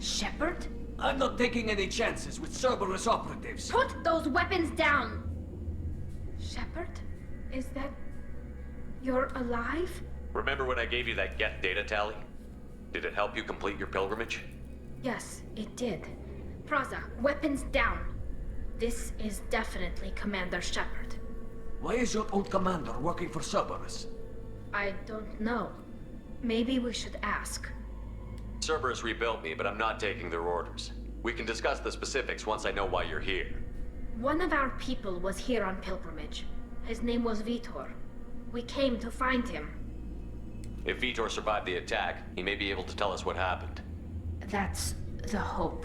Shepard? I'm not taking any chances with Cerberus operatives. Put those weapons down! Shepard? Is that... you're alive? Remember when I gave you that get data tally? Did it help you complete your pilgrimage? Yes, it did. Praza, weapons down. This is definitely Commander Shepard. Why is your old commander working for Cerberus? I don't know. Maybe we should ask. Cerberus rebuilt me, but I'm not taking their orders. We can discuss the specifics once I know why you're here. One of our people was here on pilgrimage. His name was Vitor. We came to find him. If Vitor survived the attack, he may be able to tell us what happened. That's the hope.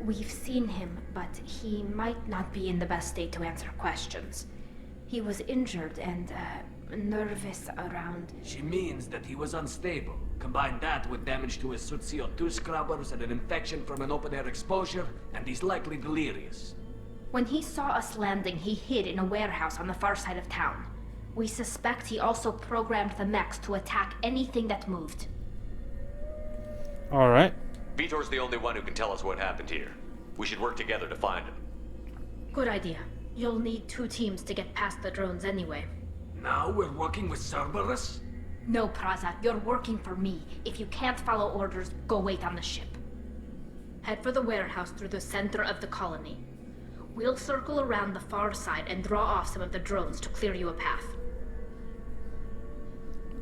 We've seen him, but he might not be in the best state to answer questions. He was injured and, nervous around... She means that he was unstable. Combine that with damage to his suit CO2 scrubbers and an infection from an open-air exposure, and he's likely delirious. When he saw us landing, he hid in a warehouse on the far side of town. We suspect he also programmed the mechs to attack anything that moved. Alright. Vitor's the only one who can tell us what happened here. We should work together to find him. Good idea. You'll need 2 teams to get past the drones anyway. Now we're working with Cerberus? No, Praza, you're working for me. If you can't follow orders, go wait on the ship. Head for the warehouse through the center of the colony. We'll circle around the far side and draw off some of the drones to clear you a path.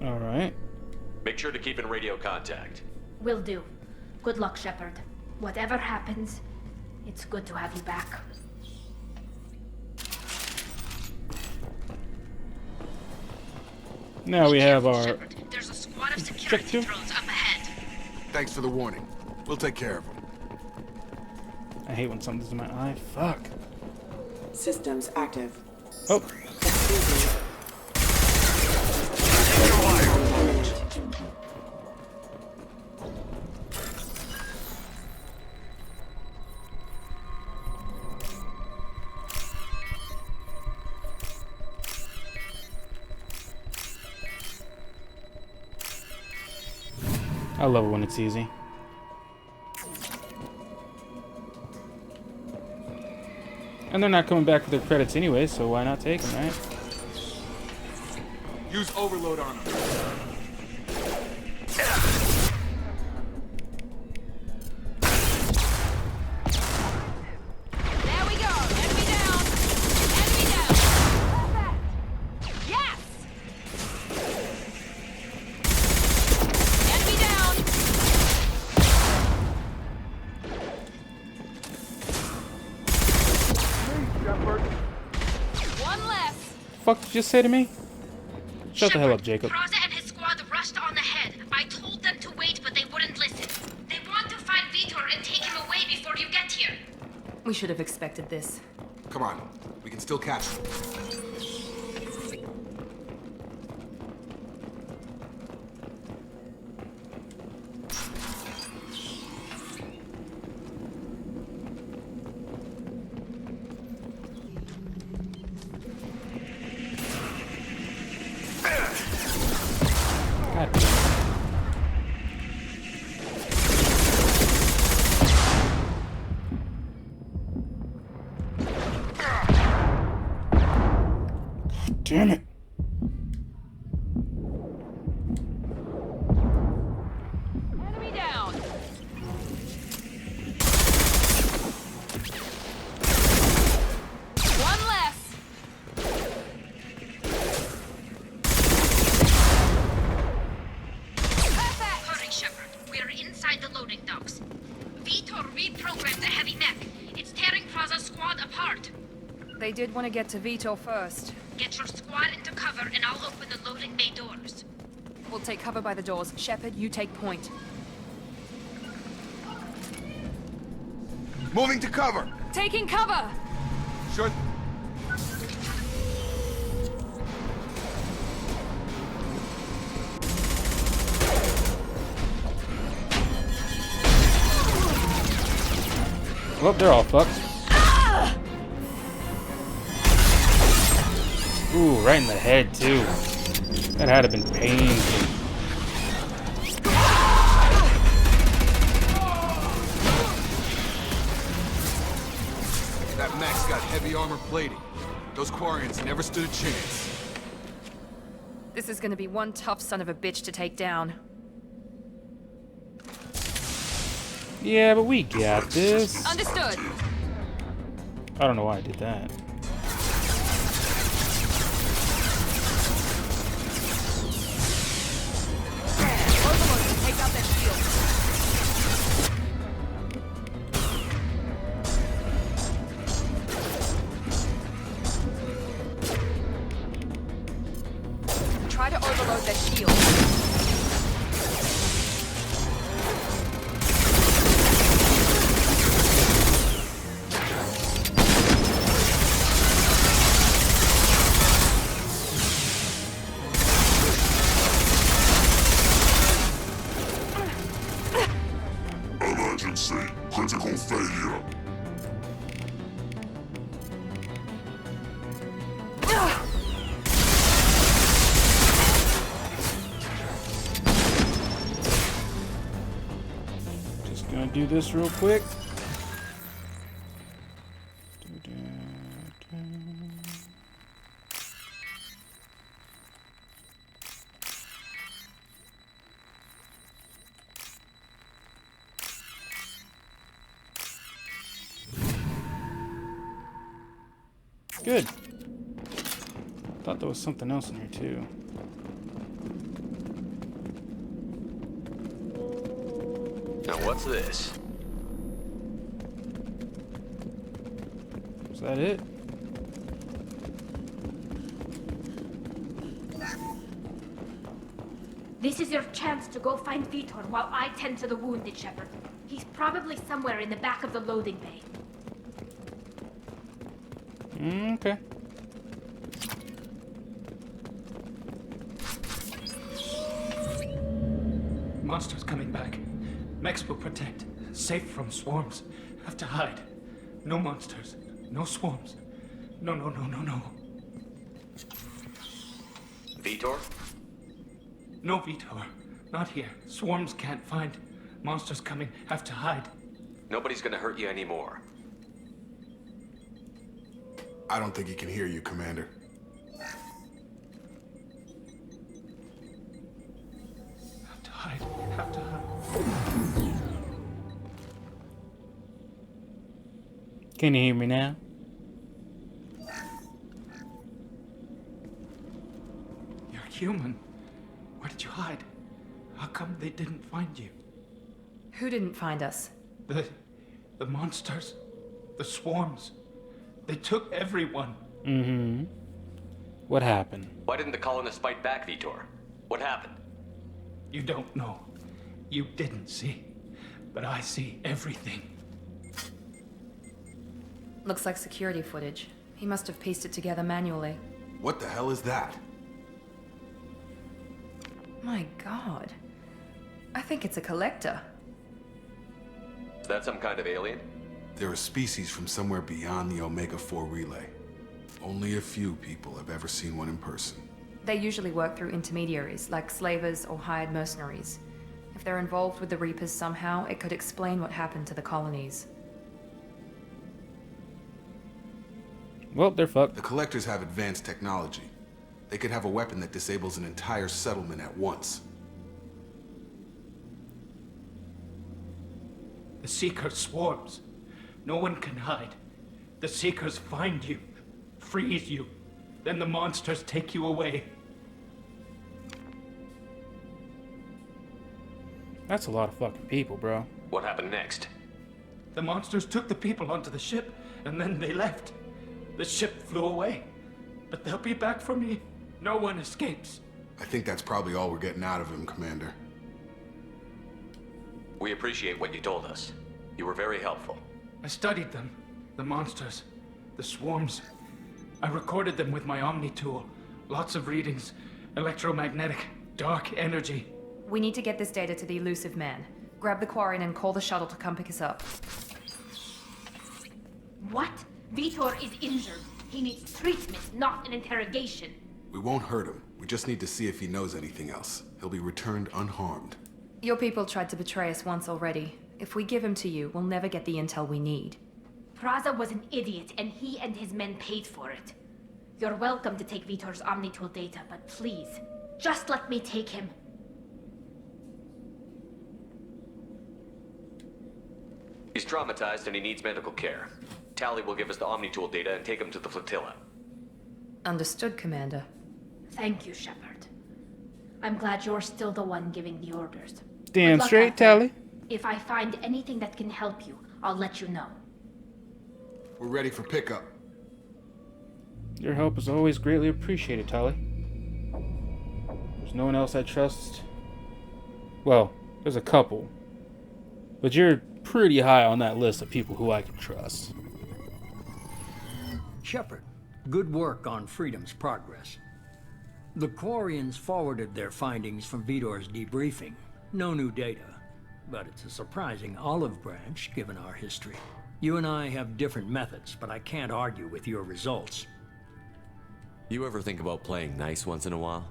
Alright. Make sure to keep in radio contact. Will do. Good luck, Shepard. Whatever happens, it's good to have you back. Now we have our There's a squad of security objective. drones up ahead. Thanks for the warning. We'll take care of them. I hate when something's in my eye. Fuck. Systems active. Oh. I love it when it's easy. And they're not coming back for their credits anyway, so why not take them, right? Use overload on them. There we go! Enemy down! Enemy down! Yes! Enemy down! One less! Fuck did you just say to me? Shut the hell up, Jacob. Praza and his squad rushed on ahead. I told them to wait, but they wouldn't listen. They want to find Vitor and take him away before you get here. We should have expected this. Come on. We can still catch them. Damn it. Enemy down. One less. Perfect! Hurry, Shepard. We are inside the loading docks. Vitor reprogrammed the heavy mech. It's tearing Praza's squad apart. They did want to get to Vitor first. Get your squad into cover and I'll open the loading bay doors. We'll take cover by the doors. Shepard, you take point. Moving to cover! Taking cover! Sure. Well, they're all fucked. Ooh, right in the head, too. That had to have been painful. That mech's got heavy armor plating. Those Quarians never stood a chance. This is gonna be one tough son of a bitch to take down. Yeah, but we got this. Understood. I don't know why I did that. Overload, take out that shield. Try to overload that shield. Emergency. Critical failure. Just gonna do this real quick. Good. Thought there was something else in here too. Now what's this? Is that it? This is your chance to go find Vitor while I tend to the wounded, Shepard. He's probably somewhere in the back of the loading bay. Okay. Monsters coming back. Mechs will protect. Safe from swarms. Have to hide. No monsters. No swarms. No, no, no, no, no. Vitor? No, Vitor. Not here. Swarms can't find. Monsters coming. Have to hide. Nobody's gonna hurt you anymore. I don't think he can hear you, Commander. Have to hide. Have to hide. Can you hear me now? You're human. Where did you hide? How come they didn't find you? Who didn't find us? The monsters. The swarms. They took everyone. Mm-hmm. What happened? Why didn't the colonists fight back, Vitor? What happened? You don't know. You didn't see. But I see everything. Looks like security footage. He must have pieced it together manually. What the hell is that? My god. I think it's a collector. Is that some kind of alien? They're a species from somewhere beyond the Omega-4 relay. Only a few people have ever seen one in person. They usually work through intermediaries, like slavers or hired mercenaries. If they're involved with the Reapers somehow, it could explain what happened to the colonies. Well, they're fucked. The Collectors have advanced technology. They could have a weapon that disables an entire settlement at once. The Seeker swarms. No one can hide. The Seekers find you, freeze you, then the monsters take you away. That's a lot of fucking people, bro. What happened next? The monsters took the people onto the ship, and then they left. The ship flew away. But they'll be back for me. No one escapes. I think that's probably all we're getting out of him, Commander. We appreciate what you told us. You were very helpful. I studied them. The monsters. The swarms. I recorded them with my Omni tool. Lots of readings. Electromagnetic. Dark energy. We need to get this data to the elusive man. Grab the Quarian and call the shuttle to come pick us up. What? Vitor is injured. He needs treatment, not an interrogation. We won't hurt him. We just need to see if he knows anything else. He'll be returned unharmed. Your people tried to betray us once already. If we give him to you, we'll never get the intel we need. Praza was an idiot, and he and his men paid for it. You're welcome to take Vitor's Omnitool data, but please, just let me take him. He's traumatized and he needs medical care. Tally will give us the Omnitool data and take him to the flotilla. Understood, Commander. Thank you, Shepard. I'm glad you're still the one giving the orders. Damn Good luck straight, out there. Tally. If I find anything that can help you, I'll let you know. We're ready for pickup. Your help is always greatly appreciated, Tally. There's no one else I trust. Well, there's a couple. But you're pretty high on that list of people who I can trust. Shepard, good work on Freedom's progress. The Quarians forwarded their findings from Vitor's debriefing. No new data, but it's a surprising olive branch given our history. You and I have different methods, but I can't argue with your results. You ever think about playing nice once in a while?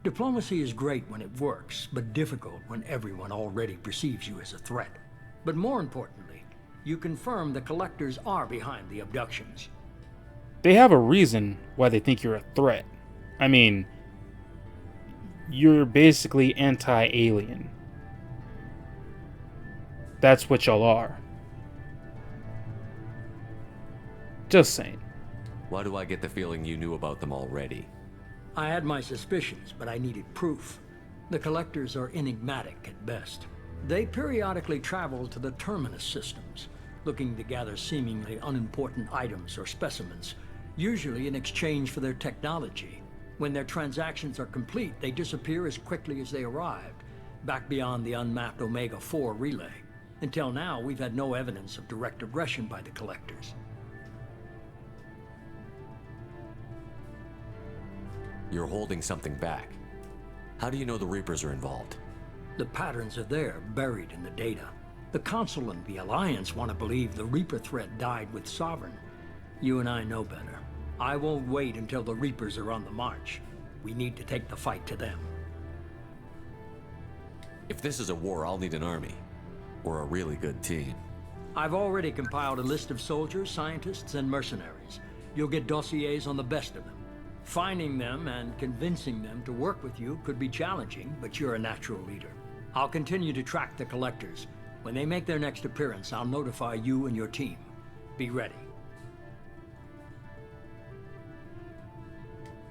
Diplomacy is great when it works, but difficult when everyone already perceives you as a threat. But more importantly, you confirm the Collectors are behind the abductions. They have a reason why they think you're a threat. I mean, you're basically anti-alien. That's what y'all are. Just saying. Why do I get the feeling you knew about them already? I had my suspicions, but I needed proof. The Collectors are enigmatic at best. They periodically travel to the Terminus systems, looking to gather seemingly unimportant items or specimens, usually in exchange for their technology. When their transactions are complete, they disappear as quickly as they arrived, back beyond the unmapped Omega-4 relay. Until now, we've had no evidence of direct aggression by the Collectors. You're holding something back. How do you know the Reapers are involved? The patterns are there, buried in the data. The Council and the Alliance want to believe the Reaper threat died with Sovereign. You and I know better. I won't wait until the Reapers are on the march. We need to take the fight to them. If this is a war, I'll need an army. Or a really good team. I've already compiled a list of soldiers, scientists, and mercenaries. You'll get dossiers on the best of them. Finding them and convincing them to work with you could be challenging, but you're a natural leader. I'll continue to track the Collectors. When they make their next appearance, I'll notify you and your team. Be ready.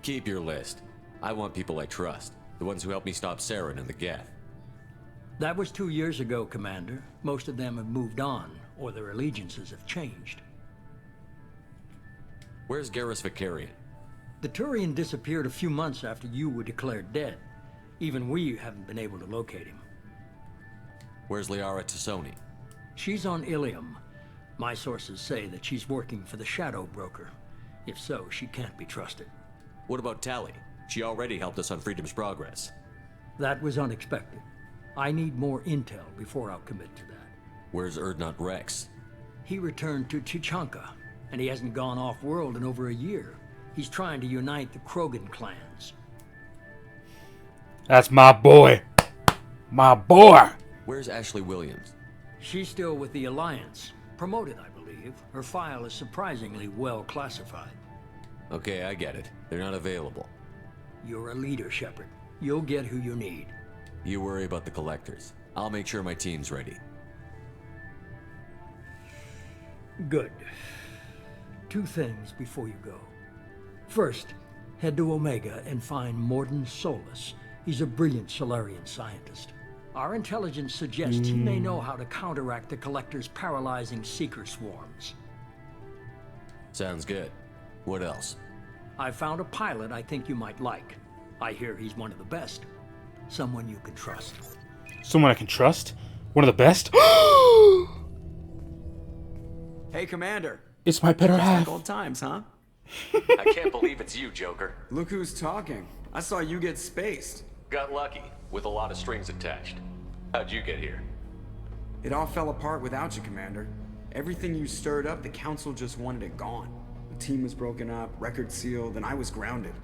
Keep your list. I want people I trust. The ones who helped me stop Saren and the Geth. That was 2 years ago, Commander. Most of them have moved on, or their allegiances have changed. Where's Garrus Vicarian? The Turian disappeared a few months after you were declared dead. Even we haven't been able to locate him. Where's Liara Tassoni? She's on Ilium. My sources say that she's working for the Shadow Broker. If so, she can't be trusted. What about Tally? She already helped us on Freedom's Progress. That was unexpected. I need more intel before I'll commit to that. Where's Erdnot Rex? He returned to Chichanka, and he hasn't gone off-world in over a year. He's trying to unite the Krogan clans. That's my boy. My boy. Where's Ashley Williams? She's still with the Alliance. Promoted, I believe. Her file is surprisingly well classified. Okay, I get it. They're not available. You're a leader, Shepard. You'll get who you need. You worry about the collectors. I'll make sure my team's ready. Good. 2 things before you go. First, head to Omega and find Morden Solus. He's a brilliant Solarian scientist. Our intelligence suggests he may know how to counteract the Collector's paralyzing Seeker swarms. Sounds good. What else? I found a pilot I think you might like. I hear he's one of the best. Someone you can trust. Someone I can trust? One of the best? Hey, Commander. It's my better Just half. like old times, huh? I can't believe it's you, Joker. Look who's talking. I saw you get spaced. Got lucky, with a lot of strings attached. How'd you get here? It all fell apart without you, Commander. Everything you stirred up, the Council just wanted it gone. The team was broken up, record sealed, and I was grounded.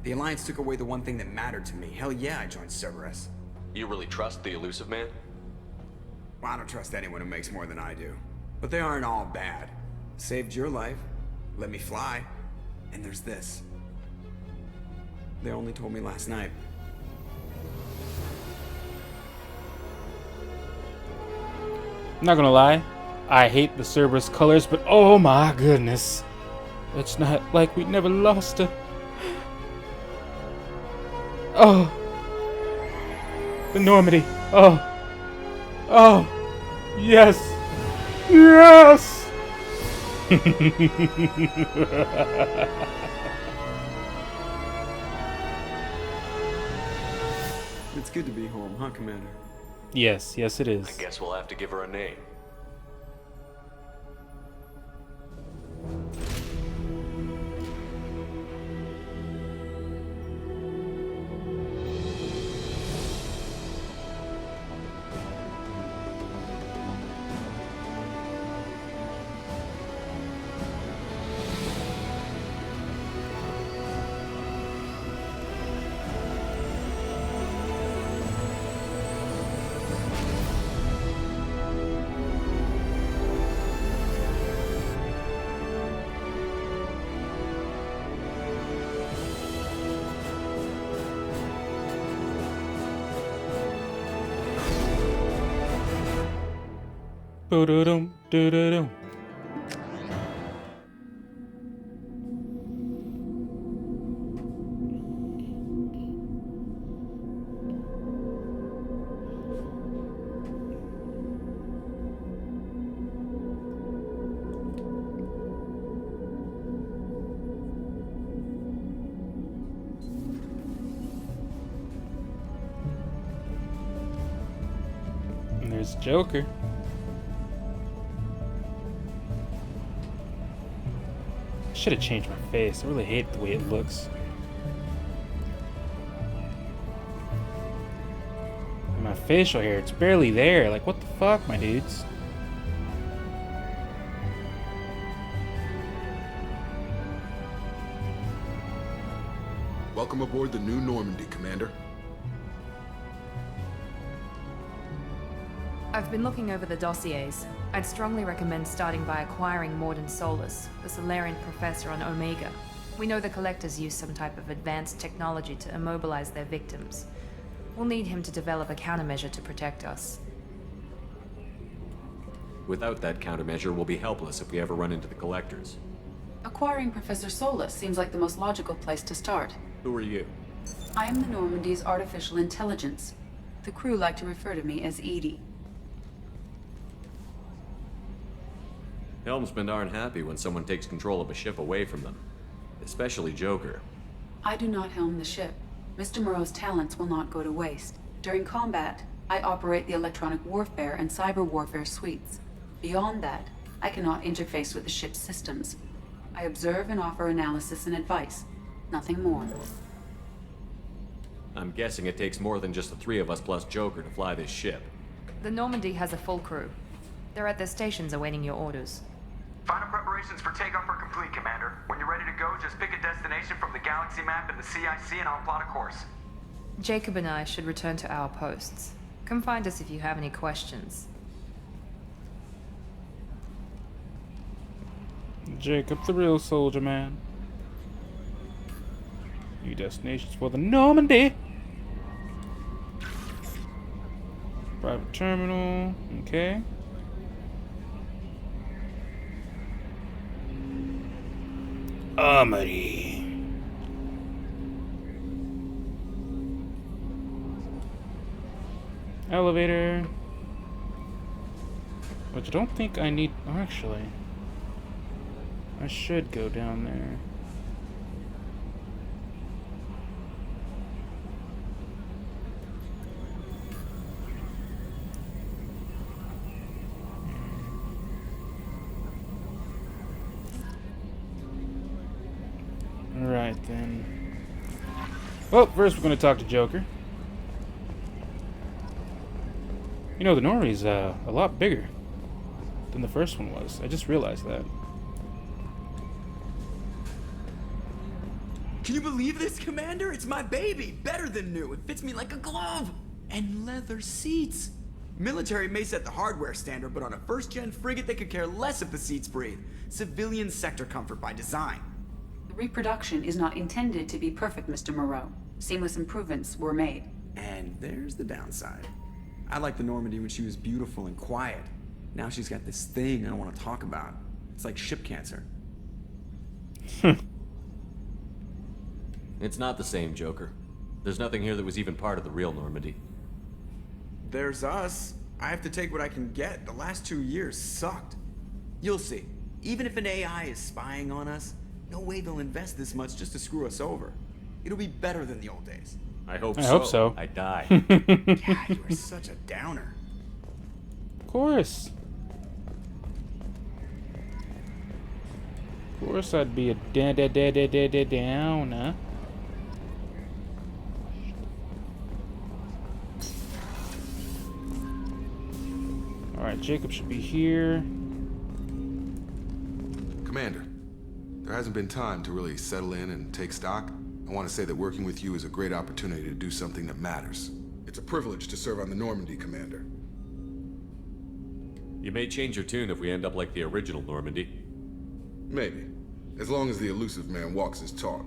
The Alliance took away the one thing that mattered to me. Hell yeah, I joined Cerberus. You really trust the elusive man? Well, I don't trust anyone who makes more than I do. But they aren't all bad. Saved your life, let me fly, and there's this. They only told me last night. I'm not gonna lie, I hate the Cerberus colors, but oh my goodness. It's not like we never lost her. Oh. The Normandy. Oh. Oh. Yes. Yes. It's good to be home, huh, Commander? Yes, yes it is. I guess we'll have to give her a name. Doo-doo-dum, doo-doo-dum. And there's Joker. Should have changed my face. I really hate the way it looks. And my facial hair, it's barely there. Like, what the fuck, my dudes? Welcome aboard the new Normandy, Commander. I've been looking over the dossiers. I'd strongly recommend starting by acquiring Morden Solus, the Solarian professor on Omega. We know the Collectors use some type of advanced technology to immobilize their victims. We'll need him to develop a countermeasure to protect us. Without that countermeasure, we'll be helpless if we ever run into the Collectors. Acquiring Professor Solus seems like the most logical place to start. Who are you? I am the Normandy's artificial intelligence. The crew like to refer to me as Edie. Helmsmen aren't happy when someone takes control of a ship away from them. Especially Joker. I do not helm the ship. Mr. Moreau's talents will not go to waste. During combat, I operate the electronic warfare and cyber warfare suites. Beyond that, I cannot interface with the ship's systems. I observe and offer analysis and advice. Nothing more. I'm guessing it takes more than just the 3 of us plus Joker to fly this ship. The Normandy has a full crew. They're at their stations awaiting your orders. Final preparations for takeoff are complete, Commander. When you're ready to go, just pick a destination from the galaxy map and the CIC and I'll plot a course. Jacob and I should return to our posts. Come find us if you have any questions. Jacob, the real soldier man. New destinations for the Normandy. Private terminal. Okay. Armory. Elevator. Which I don't think I need. Actually, I should go down there. Alright then. Well, first we're going to talk to Joker. You know, the Normandy's a lot bigger than the first one was. I just realized that. Can you believe this, Commander? It's my baby. Better than new. It fits me like a glove. And leather seats. Military may set the hardware standard, but on a first-gen frigate, they could care less if the seats breathe. Civilian sector comfort by design. The reproduction is not intended to be perfect, Mr. Moreau. Seamless improvements were made. And there's the downside. I liked the Normandy when she was beautiful and quiet. Now she's got this thing I don't want to talk about. It's like ship cancer. It's not the same, Joker. There's nothing here that was even part of the real Normandy. There's us. I have to take what I can get. The last 2 years sucked. You'll see. Even if an AI is spying on us, no way they'll invest this much just to screw us over. It'll be better than the old days. I hope so. I die. God, you are such a downer. Of course. Of course I'd be a downer. Alright, Jacob should be here. Commander, there hasn't been time to really settle in and take stock. I want to say that working with you is a great opportunity to do something that matters. It's a privilege to serve on the Normandy, Commander. You may change your tune if we end up like the original Normandy. Maybe. As long as the elusive man walks his talk,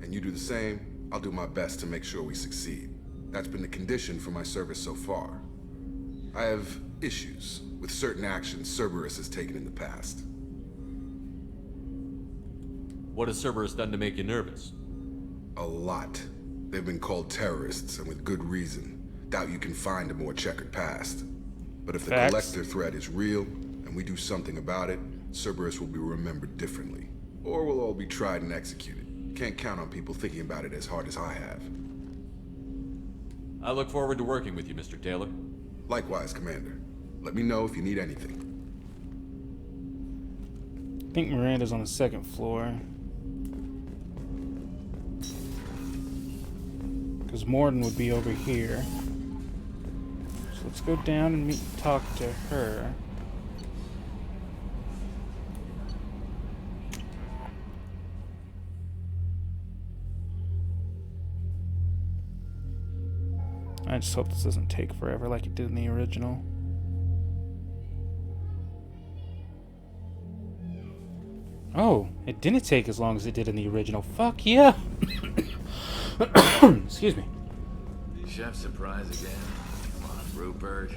and you do the same, I'll do my best to make sure we succeed. That's been the condition for my service so far. I have issues with certain actions Cerberus has taken in the past. What has Cerberus done to make you nervous? A lot. They've been called terrorists, and with good reason. Doubt you can find a more checkered past. But if the collector threat is real, and we do something about it, Cerberus will be remembered differently. Or we'll all be tried and executed. Can't count on people thinking about it as hard as I have. I look forward to working with you, Mr. Taylor. Likewise, Commander. Let me know if you need anything. I think Miranda's on the second floor. Because Morden would be over here. So let's go down and talk to her. I just hope this doesn't take forever like it did in the original. Oh, it didn't take as long as it did in the original. Fuck yeah! Excuse me. Chef surprise again? Come on, Rupert.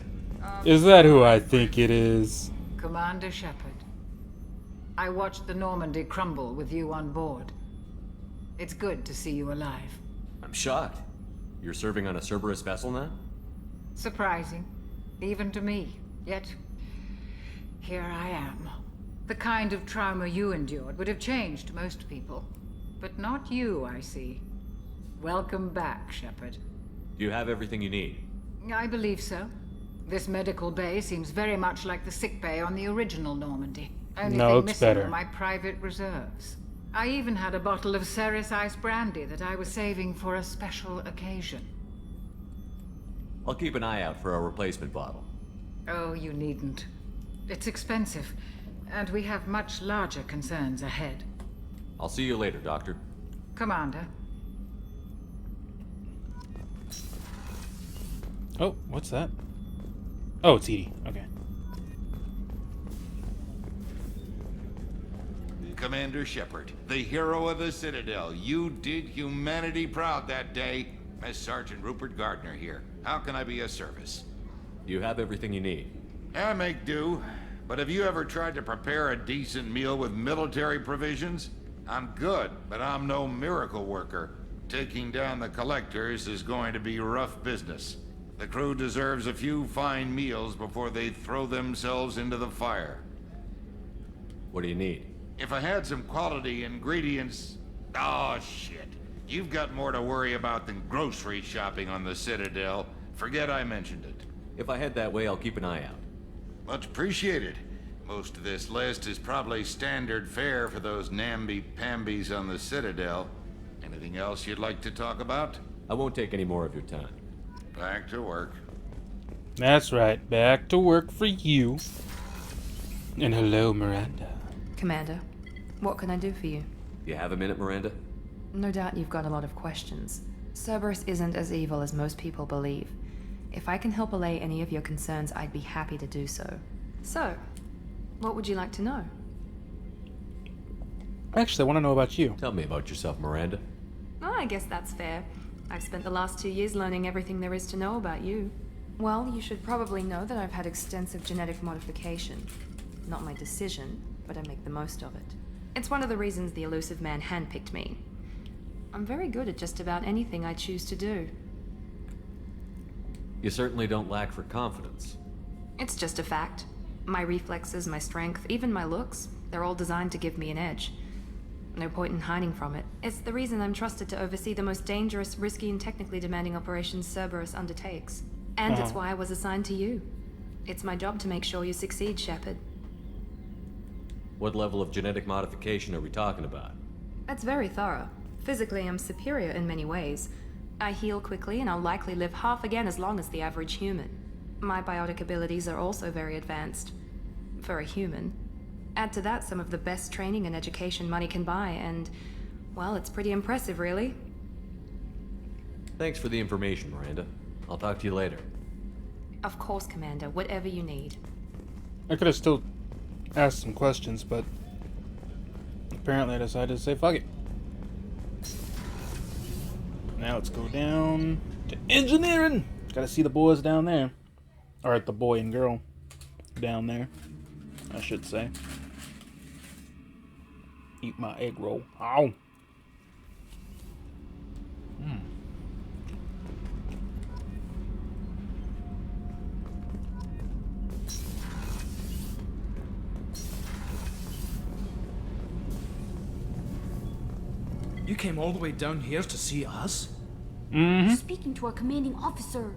Is that who I think it is? Commander Shepard. I watched the Normandy crumble with you on board. It's good to see you alive. I'm shocked. You're serving on a Cerberus vessel now? Surprising, even to me. Yet, here I am. The kind of trauma you endured would have changed most people. But not you, I see. Welcome back, Shepard. Do you have everything you need? I believe so. This medical bay seems very much like the sick bay on the original Normandy. Only No, thing it's missing better. were my private reserves. I even had a bottle of Ceres Ice brandy that I was saving for a special occasion. I'll keep an eye out for a replacement bottle. Oh, you needn't. It's expensive, and we have much larger concerns ahead. I'll see you later, Doctor. Commander. Oh, what's that? Oh, it's Edie. Okay. Commander Shepard, the hero of the Citadel. You did humanity proud that day. Mess Sergeant Rupert Gardner here. How can I be of service? You have everything you need. I make do. But have you ever tried to prepare a decent meal with military provisions? I'm good, but I'm no miracle worker. Taking down the collectors is going to be rough business. The crew deserves a few fine meals before they throw themselves into the fire. What do you need? If I had some quality ingredients... Oh, shit. You've got more to worry about than grocery shopping on the Citadel. Forget I mentioned it. If I head that way, I'll keep an eye out. Much appreciated. Most of this list is probably standard fare for those namby-pambies on the Citadel. Anything else you'd like to talk about? I won't take any more of your time. Back to work. That's right. Back to work for you. And hello, Miranda. Commander, what can I do for you? You have a minute, Miranda? No doubt you've got a lot of questions. Cerberus isn't as evil as most people believe. If I can help allay any of your concerns, I'd be happy to do so. So, what would you like to know? Actually, I want to know about you. Tell me about yourself, Miranda. Oh, I guess that's fair. I've spent the last 2 years learning everything there is to know about you. Well, you should probably know that I've had extensive genetic modification. Not my decision, but I make the most of it. It's one of the reasons the elusive man handpicked me. I'm very good at just about anything I choose to do. You certainly don't lack for confidence. It's just a fact. My reflexes, my strength, even my looks, they're all designed to give me an edge. No point in hiding from it. It's the reason I'm trusted to oversee the most dangerous, risky, and technically demanding operations Cerberus undertakes. And it's why I was assigned to you. It's my job to make sure you succeed, Shepard. What level of genetic modification are we talking about? That's very thorough. Physically, I'm superior in many ways. I heal quickly, and I'll likely live half again as long as the average human. My biotic abilities are also very advanced. For a human. Add to that some of the best training and education money can buy, and, well, it's pretty impressive, really. Thanks for the information, Miranda. I'll talk to you later. Of course, Commander. Whatever you need. I could have still asked some questions, but apparently I decided to say fuck it. Now let's go down to engineering. Gotta see the boys down there. Or the boy and girl down there, I should say. Eat my egg roll. Ow. You came all the way down here to see us? Mm-hmm. Speaking to our commanding officer.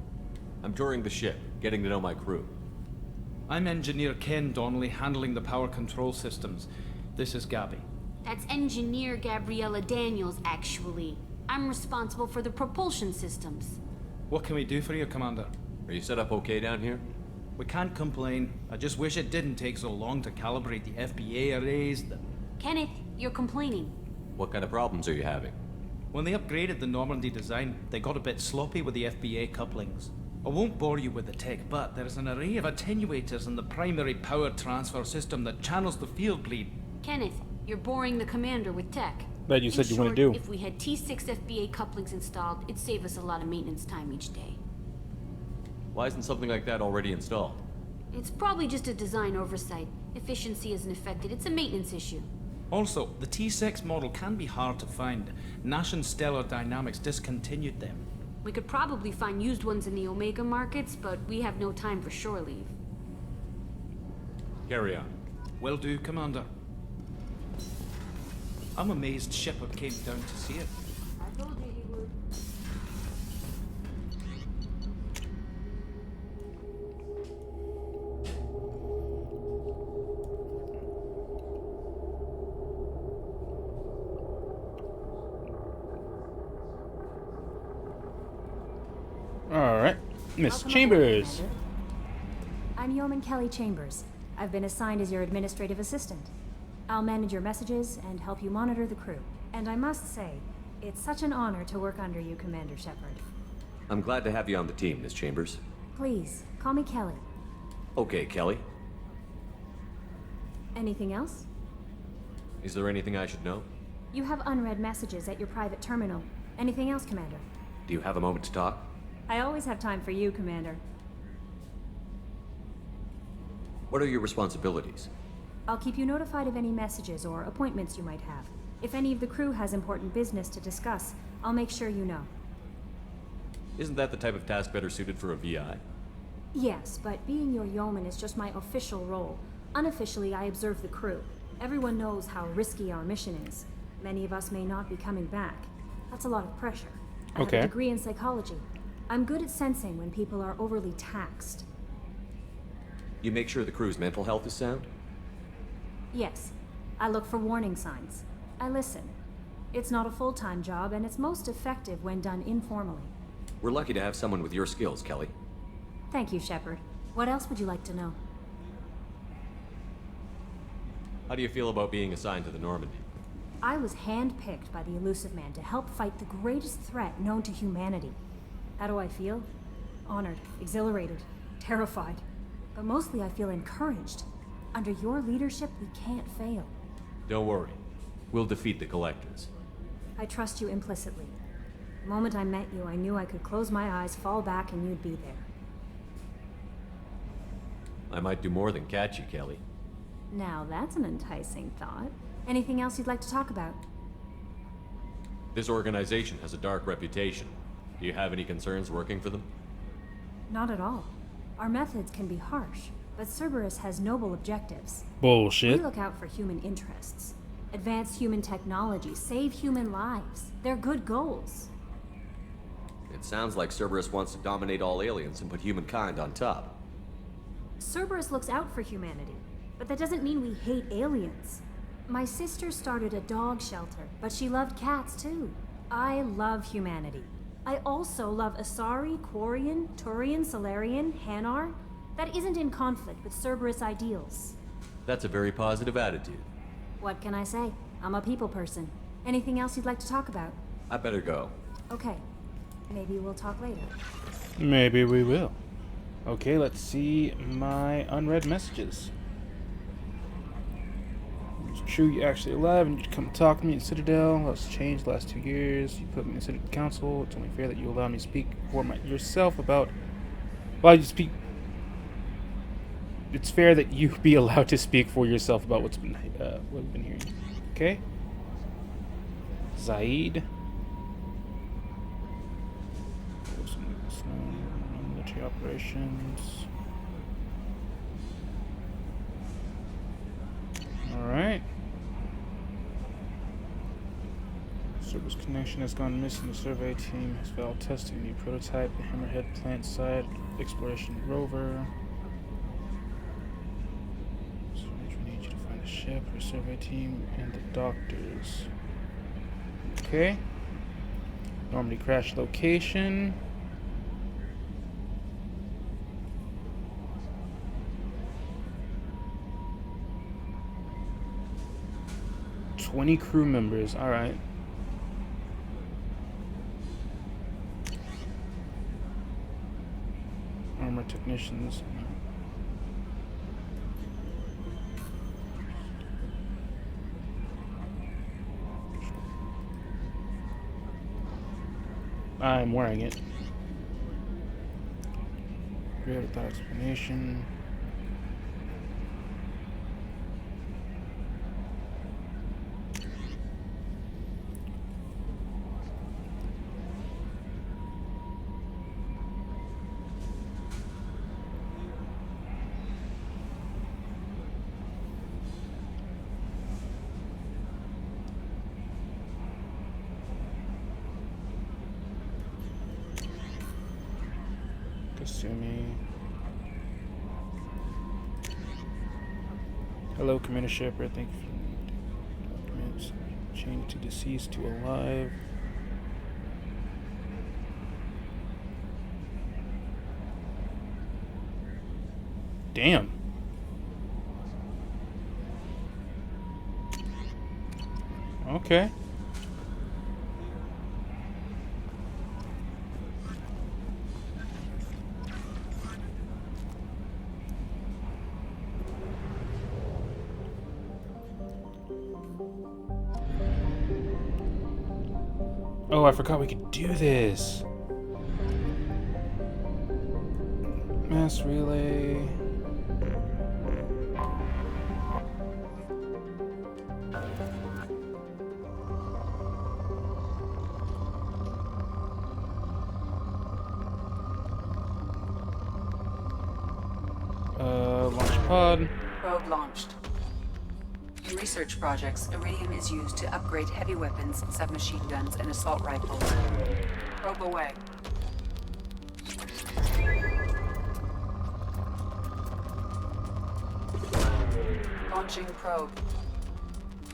I'm touring the ship, getting to know my crew. I'm Engineer Ken Donnelly, handling the power control systems. This is Gabby. That's Engineer Gabriella Daniels, actually. I'm responsible for the propulsion systems. What can we do for you, Commander? Are you set up okay down here? We can't complain. I just wish it didn't take so long to calibrate the FBA arrays. Kenneth, you're complaining. What kind of problems are you having? When they upgraded the Normandy design, they got a bit sloppy with the FBA couplings. I won't bore you with the tech, but there's an array of attenuators in the primary power transfer system that channels the field bleed. Kenneth, you're boring the commander with tech. That you said In you want to short, do. If we had T6 FBA couplings installed, it'd save us a lot of maintenance time each day. Why isn't something like that already installed? It's probably just a design oversight. Efficiency isn't affected. It's a maintenance issue. Also, the T6 model can be hard to find. Nash and Stellar Dynamics discontinued them. We could probably find used ones in the Omega markets, but we have no time for shore leave. Carry on. Will do, Commander. I'm amazed Shepard came down to see it. I told you he would. Alright. Miss Welcome Chambers. aboard, I'm Yeoman Kelly Chambers. I've been assigned as your administrative assistant. I'll manage your messages and help you monitor the crew. And I must say, it's such an honor to work under you, Commander Shepard. I'm glad to have you on the team, Miss Chambers. Please, call me Kelly. Okay, Kelly. Anything else? Is there anything I should know? You have unread messages at your private terminal. Anything else, Commander? Do you have a moment to talk? I always have time for you, Commander. What are your responsibilities? I'll keep you notified of any messages or appointments you might have. If any of the crew has important business to discuss, I'll make sure you know. Isn't that the type of task better suited for a VI? Yes, but being your yeoman is just my official role. Unofficially, I observe the crew. Everyone knows how risky our mission is. Many of us may not be coming back. That's a lot of pressure. I have a degree in psychology. I'm good at sensing when people are overly taxed. You make sure the crew's mental health is sound? Yes. I look for warning signs. I listen. It's not a full-time job, and it's most effective when done informally. We're lucky to have someone with your skills, Kelly. Thank you, Shepard. What else would you like to know? How do you feel about being assigned to the Normandy? I was handpicked by the Elusive Man to help fight the greatest threat known to humanity. How do I feel? Honored, exhilarated, terrified. But mostly I feel encouraged. Under your leadership, we can't fail. Don't worry. We'll defeat the Collectors. I trust you implicitly. The moment I met you, I knew I could close my eyes, fall back, and you'd be there. I might do more than catch you, Kelly. Now that's an enticing thought. Anything else you'd like to talk about? This organization has a dark reputation. Do you have any concerns working for them? Not at all. Our methods can be harsh, but Cerberus has noble objectives. Bullshit. We look out for human interests. Advance human technology, save human lives. They're good goals. It sounds like Cerberus wants to dominate all aliens and put humankind on top. Cerberus looks out for humanity, but that doesn't mean we hate aliens. My sister started a dog shelter, but she loved cats too. I love humanity. I also love Asari, Quarian, Turian, Solarian, Hanar. That isn't in conflict with Cerberus ideals. That's a very positive attitude. What can I say? I'm a people person. Anything else you'd like to talk about? I better go. Okay. Maybe we'll talk later. Maybe we will. Okay, let's see my unread messages. It's true you're actually alive and you'd come talk to me in Citadel. Lots changed the last 2 years. You put me in Citadel Council. It's only fair that you allow me to speak for yourself about... Well, you speak... It's fair that you be allowed to speak for yourself about what we've been hearing. Okay? Zaid. Military operations. Alright. Service connection has gone missing. The survey team has failed testing new prototype. The Hammerhead plant site exploration rover. So we need you to find the ship, the survey team, and the doctors. Okay. Normandy crash location. $20 crew members. All right. Armor technicians. I'm wearing it. Great without explanation. Kasumi. Hello, Commander Shepard. Thank you for the documents. Change to deceased to alive. Damn. Okay. Oh, I forgot we could do this. Mass relay. Launch pod. Probe launched. In research projects, iridium is used to upgrade heavy weapons, submachine guns, and assault rifles. Probe away. Launching probe.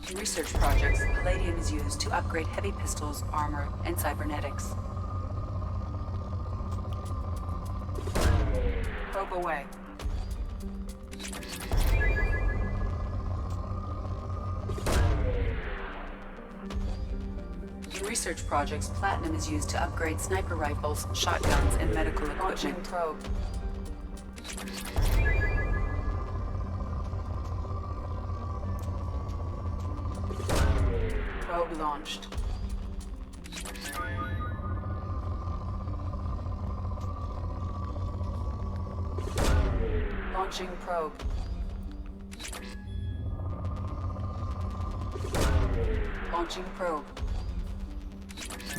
In research projects, palladium is used to upgrade heavy pistols, armor, and cybernetics. Probe away. In research projects, platinum is used to upgrade sniper rifles, shotguns, and medical equipment. Launching probe. Probe launched. Launching probe. Launching probe.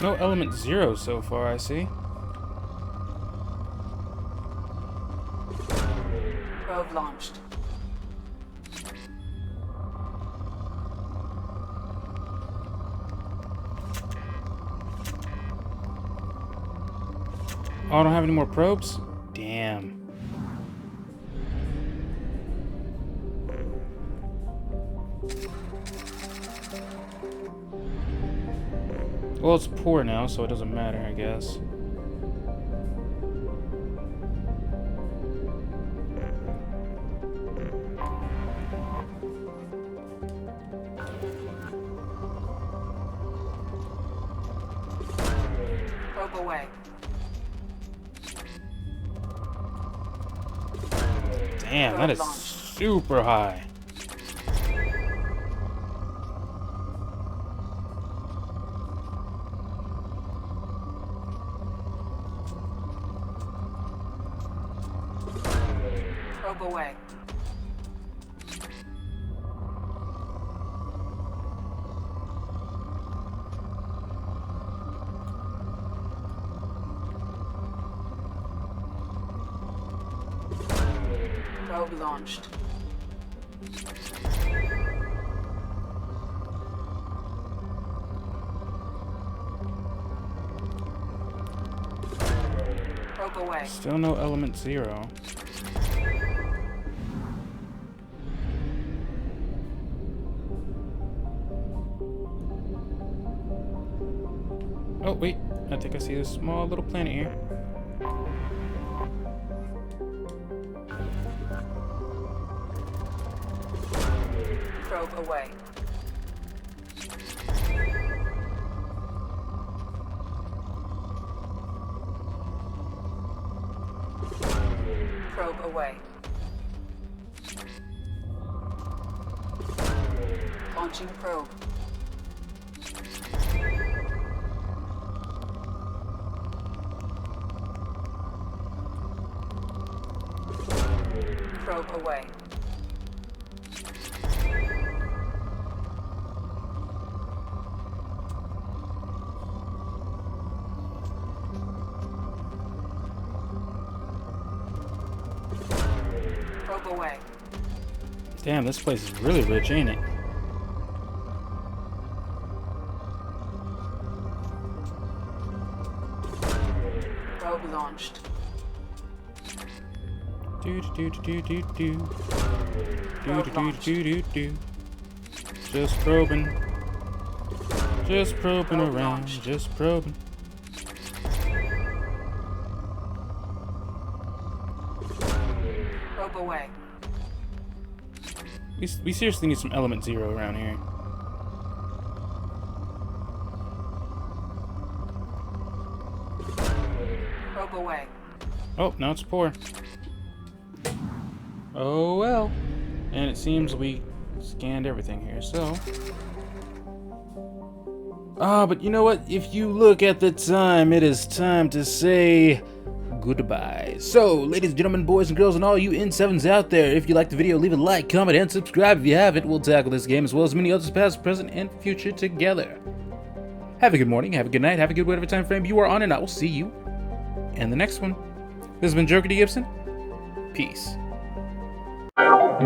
No element 0 so far, I see. Probe launched. Oh, I don't have any more probes? Damn. Well, it's poor now, so it doesn't matter, I guess. Probe away. Damn, that is super high. Probe away. Probe launched. Probe away. Still no element 0. Oh, wait. I think I see this small little planet here. Probe away. Probe away. Launching probe. Probe away. Probe away. Damn, this place is really rich, ain't it? Probe launched. Do do do do do do do do do do do. Just probing. Just probing around. Just probing. Probe away. We seriously need some element 0 around here. Probe away. Oh, now it's poor. Oh well. And it seems we scanned everything here, so But you know what? If you look at the time, it is time to say goodbye. So, ladies and gentlemen, boys and girls, and all you N7s out there, if you liked the video, leave a like, comment, and subscribe. If you haven't, we'll tackle this game as well as many others past, present, and future together. Have a good morning, have a good night, have a good whatever time frame you are on, and I will see you in the next one. This has been JokerDGibson. Peace. Wow.